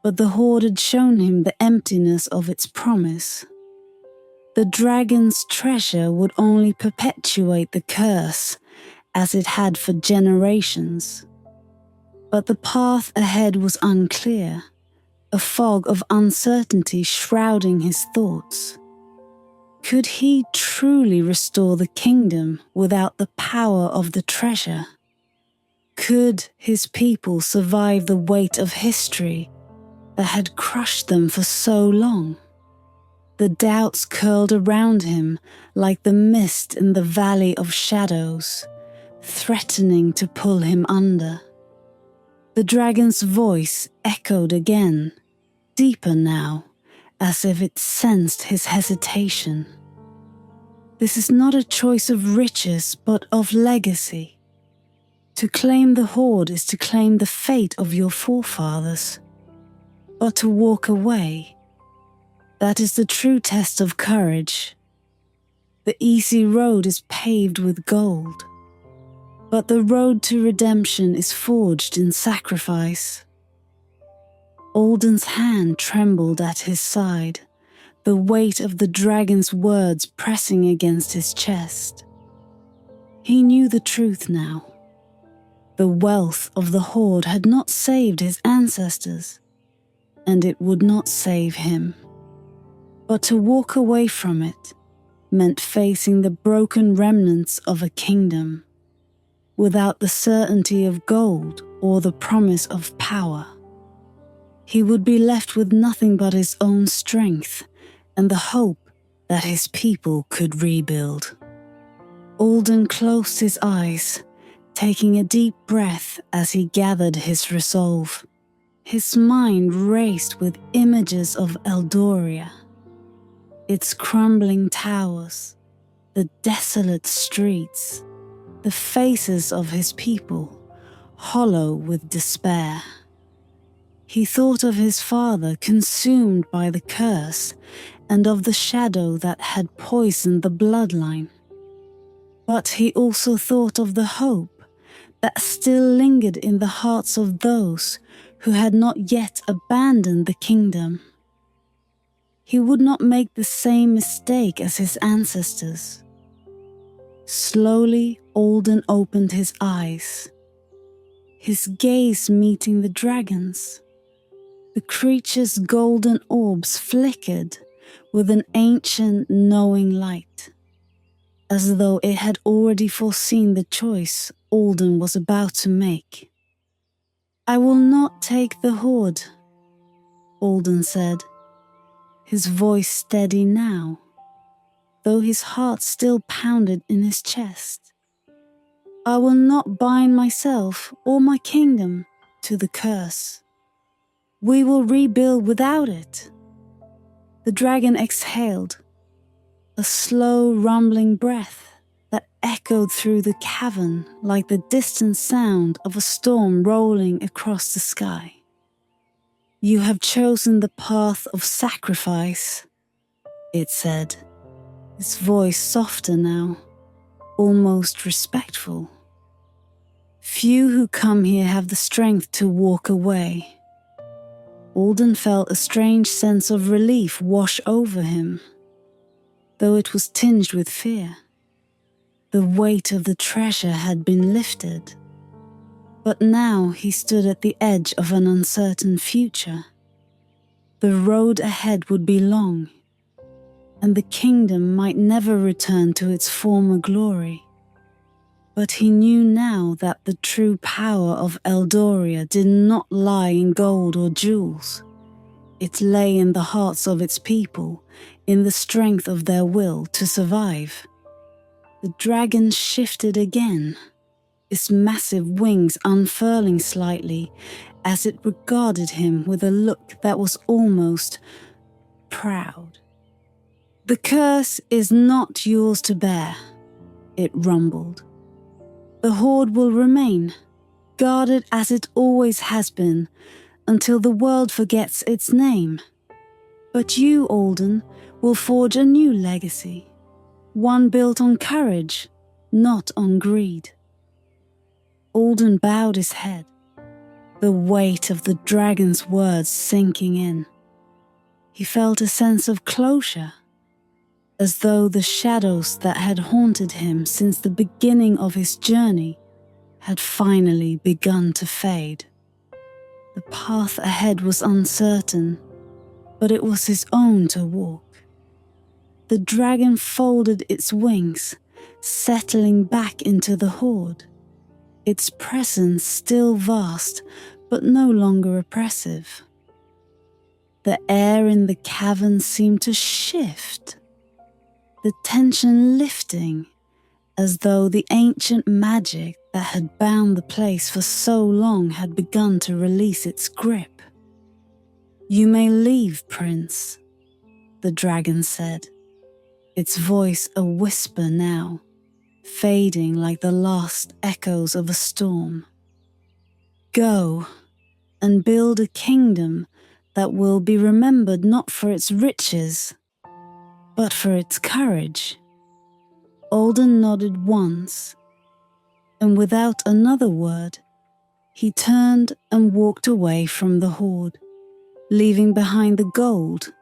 but the hoard had shown him the emptiness of its promise. The dragon's treasure would only perpetuate the curse, as it had for generations. But the path ahead was unclear, a fog of uncertainty shrouding his thoughts. Could he truly restore the kingdom without the power of the treasure? Could his people survive the weight of history that had crushed them for so long? The doubts curled around him like the mist in the valley of shadows, threatening to pull him under. The dragon's voice echoed again, deeper now, as if it sensed his hesitation. "This is not a choice of riches, but of legacy. To claim the hoard is to claim the fate of your forefathers. But to walk away, that is the true test of courage. The easy road is paved with gold, but the road to redemption is forged in sacrifice." Alden's hand trembled at his side, the weight of the dragon's words pressing against his chest. He knew the truth now. The wealth of the hoard had not saved his ancestors, and it would not save him. But to walk away from it meant facing the broken remnants of a kingdom, without the certainty of gold or the promise of power. He would be left with nothing but his own strength and the hope that his people could rebuild. Alden closed his eyes, taking a deep breath as he gathered his resolve. His mind raced with images of Eldoria, its crumbling towers, the desolate streets, the faces of his people, hollow with despair. He thought of his father consumed by the curse and of the shadow that had poisoned the bloodline. But he also thought of the hope that still lingered in the hearts of those who had not yet abandoned the kingdom. He would not make the same mistake as his ancestors. Slowly, Alden opened his eyes, his gaze meeting the dragon's. The creature's golden orbs flickered with an ancient, knowing light, as though it had already foreseen the choice Alden was about to make. "I will not take the hoard," Alden said, his voice steady now. though his heart still pounded in his chest. I will not bind myself or my kingdom to the curse. We will rebuild without it. The dragon exhaled, a slow rumbling breath that echoed through the cavern like the distant sound of a storm rolling across the sky. You have chosen the path of sacrifice, it said, its voice softer now, almost respectful. Few who come here have the strength to walk away. Alden felt a strange sense of relief wash over him, though it was tinged with fear. The weight of the treasure had been lifted, but now he stood at the edge of an uncertain future. The road ahead would be long, and the kingdom might never return to its former glory. But he knew now that the true power of Eldoria did not lie in gold or jewels. It lay in the hearts of its people, in the strength of their will to survive. The dragon shifted again, its massive wings unfurling slightly as it regarded him with a look that was almost proud. The curse is not yours to bear, it rumbled. The Hoard will remain, guarded as it always has been, until the world forgets its name. But you, Alden, will forge a new legacy, one built on courage, not on greed. Alden bowed his head, the weight of the dragon's words sinking in. He felt a sense of closure, as though the shadows that had haunted him since the beginning of his journey had finally begun to fade. The path ahead was uncertain, but it was his own to walk. The dragon folded its wings, settling back into the Hoard, its presence still vast, but no longer oppressive. The air in the cavern seemed to shift, the tension lifting, as though the ancient magic that had bound the place for so long had begun to release its grip. You may leave, Prince, the dragon said, its voice a whisper now, fading like the last echoes of a storm. Go and build a kingdom that will be remembered not for its riches, but for its courage. Alden nodded once, and without another word, he turned and walked away from the Hoard, leaving behind the gold,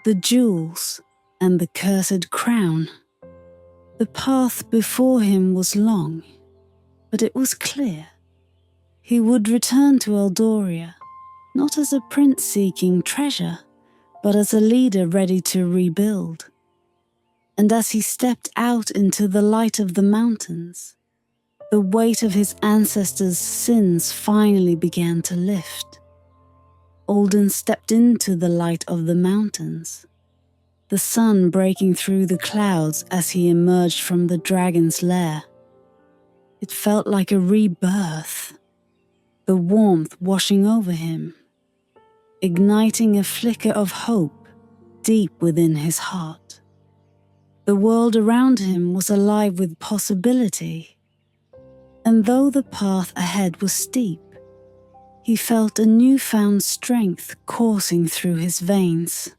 the jewels, and the cursed crown. The path before him was long, but it was clear. He would return to Eldoria, not as a prince seeking treasure, but as a leader ready to rebuild. And as he stepped out into the light of the mountains, the weight of his ancestors' sins finally began to lift. Alden stepped into the light of the mountains, the sun breaking through the clouds as he emerged from the dragon's lair. It felt like a rebirth, the warmth washing over him, igniting a flicker of hope deep within his heart. The world around him was alive with possibility, and though the path ahead was steep, he felt a newfound strength coursing through his veins.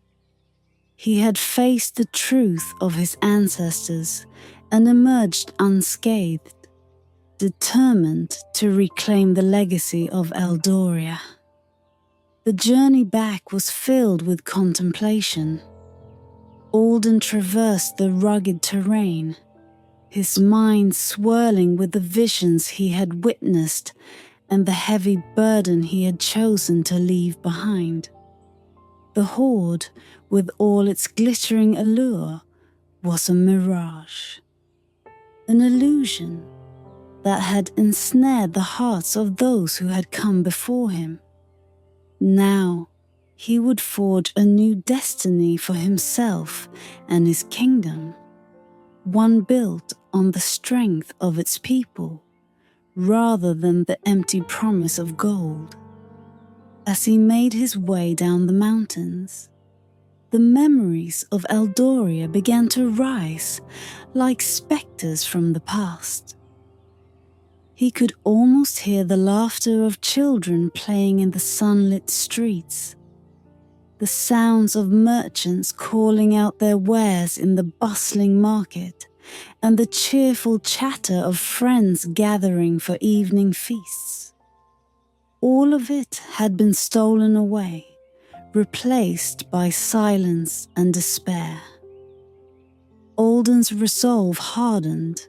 He had faced the truth of his ancestors and emerged unscathed, determined to reclaim the legacy of Eldoria. The journey back was filled with contemplation. Alden traversed the rugged terrain, his mind swirling with the visions he had witnessed and the heavy burden he had chosen to leave behind. The Hoard, with all its glittering allure, was a mirage, an illusion that had ensnared the hearts of those who had come before him. Now, he would forge a new destiny for himself and his kingdom, one built on the strength of its people, rather than the empty promise of gold. As he made his way down the mountains, the memories of Eldoria began to rise like spectres from the past. He could almost hear the laughter of children playing in the sunlit streets, the sounds of merchants calling out their wares in the bustling market, and the cheerful chatter of friends gathering for evening feasts. All of it had been stolen away, replaced by silence and despair. Alden's resolve hardened.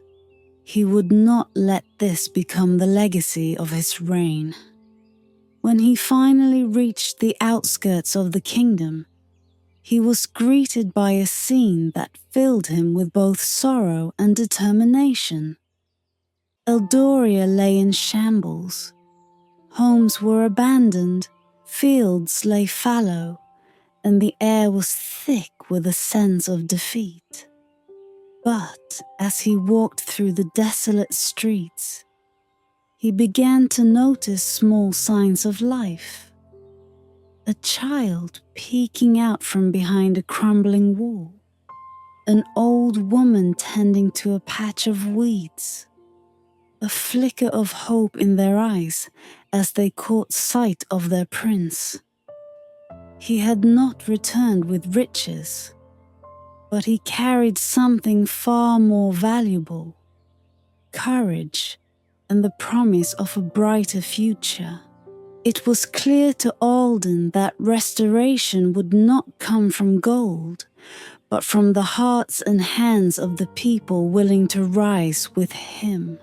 He would not let this become the legacy of his reign. When he finally reached the outskirts of the kingdom, he was greeted by a scene that filled him with both sorrow and determination. Eldoria lay in shambles. Homes were abandoned, fields lay fallow, and the air was thick with a sense of defeat. But as he walked through the desolate streets, he began to notice small signs of life. A child peeking out from behind a crumbling wall, an old woman tending to a patch of weeds, a flicker of hope in their eyes as they caught sight of their prince. He had not returned with riches, but he carried something far more valuable: courage and the promise of a brighter future. It was clear to Alden that restoration would not come from gold, but from the hearts and hands of the people willing to rise with him.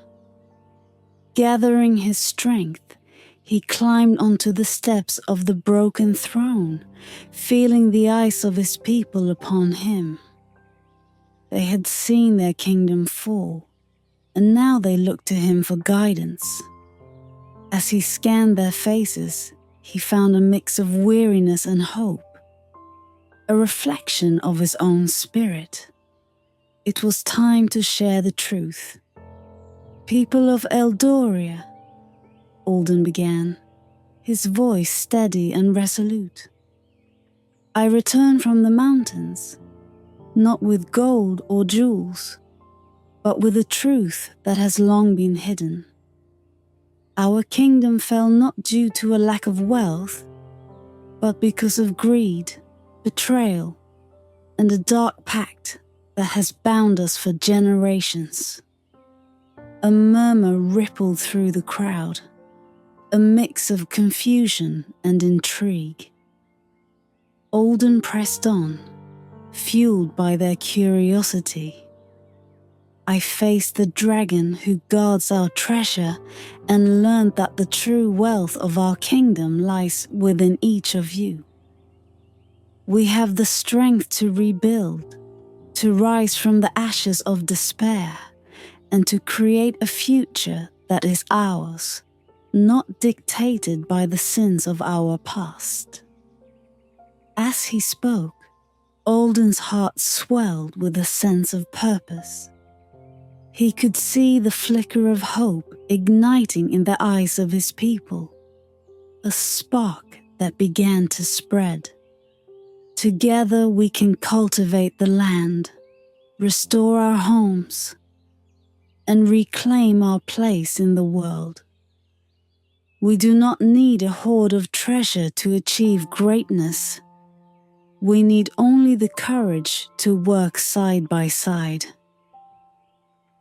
Gathering his strength, he climbed onto the steps of the broken throne, feeling the eyes of his people upon him. They had seen their kingdom fall, and now they looked to him for guidance. As he scanned their faces, he found a mix of weariness and hope, a reflection of his own spirit. It was time to share the truth. "People of Eldoria," Alden began, his voice steady and resolute. "I return from the mountains, not with gold or jewels, but with a truth that has long been hidden. Our kingdom fell not due to a lack of wealth, but because of greed, betrayal, and a dark pact that has bound us for generations." A murmur rippled through the crowd, a mix of confusion and intrigue. Alden pressed on, fueled by their curiosity. "I faced the dragon who guards our treasure and learned that the true wealth of our kingdom lies within each of you. We have the strength to rebuild, to rise from the ashes of despair, and to create a future that is ours, not dictated by the sins of our past." As he spoke, Alden's heart swelled with a sense of purpose. He could see the flicker of hope igniting in the eyes of his people, a spark that began to spread. "Together we can cultivate the land, restore our homes, and reclaim our place in the world. We do not need a hoard of treasure to achieve greatness. We need only the courage to work side by side."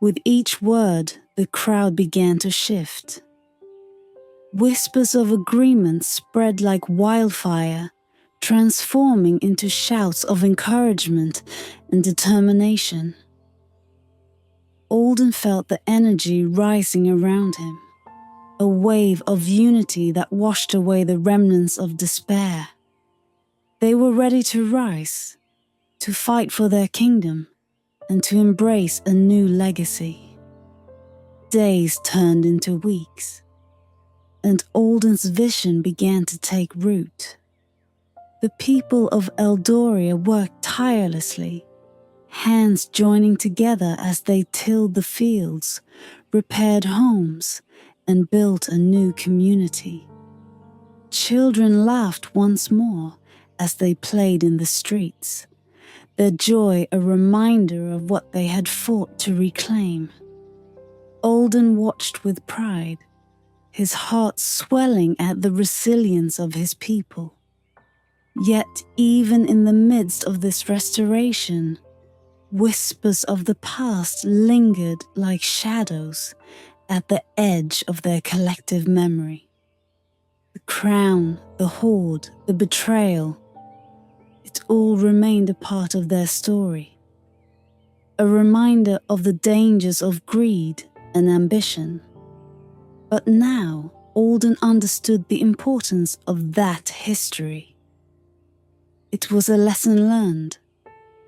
With each word, the crowd began to shift. Whispers of agreement spread like wildfire, transforming into shouts of encouragement and determination. Alden felt the energy rising around him, a wave of unity that washed away the remnants of despair. They were ready to rise, to fight for their kingdom, and to embrace a new legacy. Days turned into weeks, and Alden's vision began to take root. The people of Eldoria worked tirelessly, hands joining together as they tilled the fields, repaired homes, and built a new community. Children laughed once more as they played in the streets, their joy a reminder of what they had fought to reclaim. Alden watched with pride, his heart swelling at the resilience of his people. Yet even in the midst of this restoration, whispers of the past lingered like shadows at the edge of their collective memory. The crown, the hoard, the betrayal, it all remained a part of their story. A reminder of the dangers of greed and ambition. But now Alden understood the importance of that history. It was a lesson learned,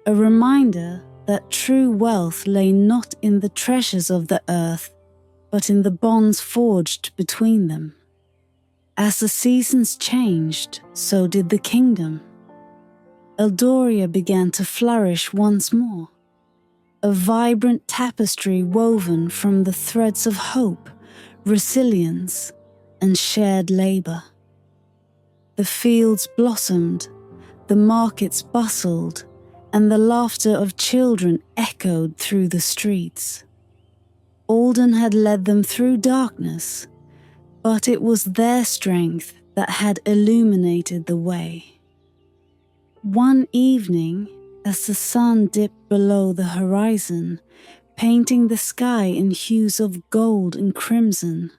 a reminder that true wealth lay not in the treasures of the earth, but in the bonds forged between them. As the seasons changed, so did the kingdom. Eldoria began to flourish once more, a vibrant tapestry woven from the threads of hope, resilience, and shared labor. The fields blossomed, the markets bustled, and the laughter of children echoed through the streets. Alden had led them through darkness, but it was their strength that had illuminated the way. One evening, as the sun dipped below the horizon, painting the sky in hues of gold and crimson,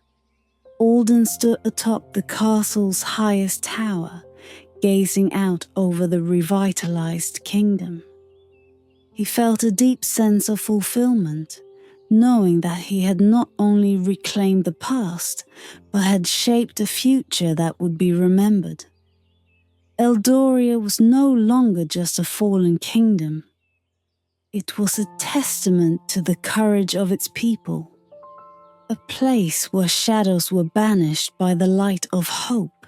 Alden stood atop the castle's highest tower, gazing out over the revitalized kingdom. He felt a deep sense of fulfillment, knowing that he had not only reclaimed the past, but had shaped a future that would be remembered. Eldoria was no longer just a fallen kingdom. It was a testament to the courage of its people, a place where shadows were banished by the light of hope.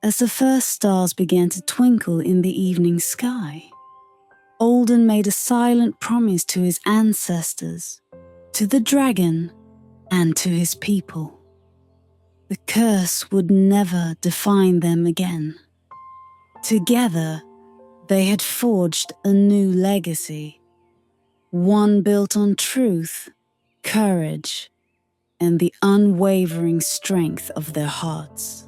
As the first stars began to twinkle in the evening sky, Alden made a silent promise to his ancestors, to the dragon, and to his people. The curse would never define them again. Together, they had forged a new legacy, one built on truth, courage, and the unwavering strength of their hearts.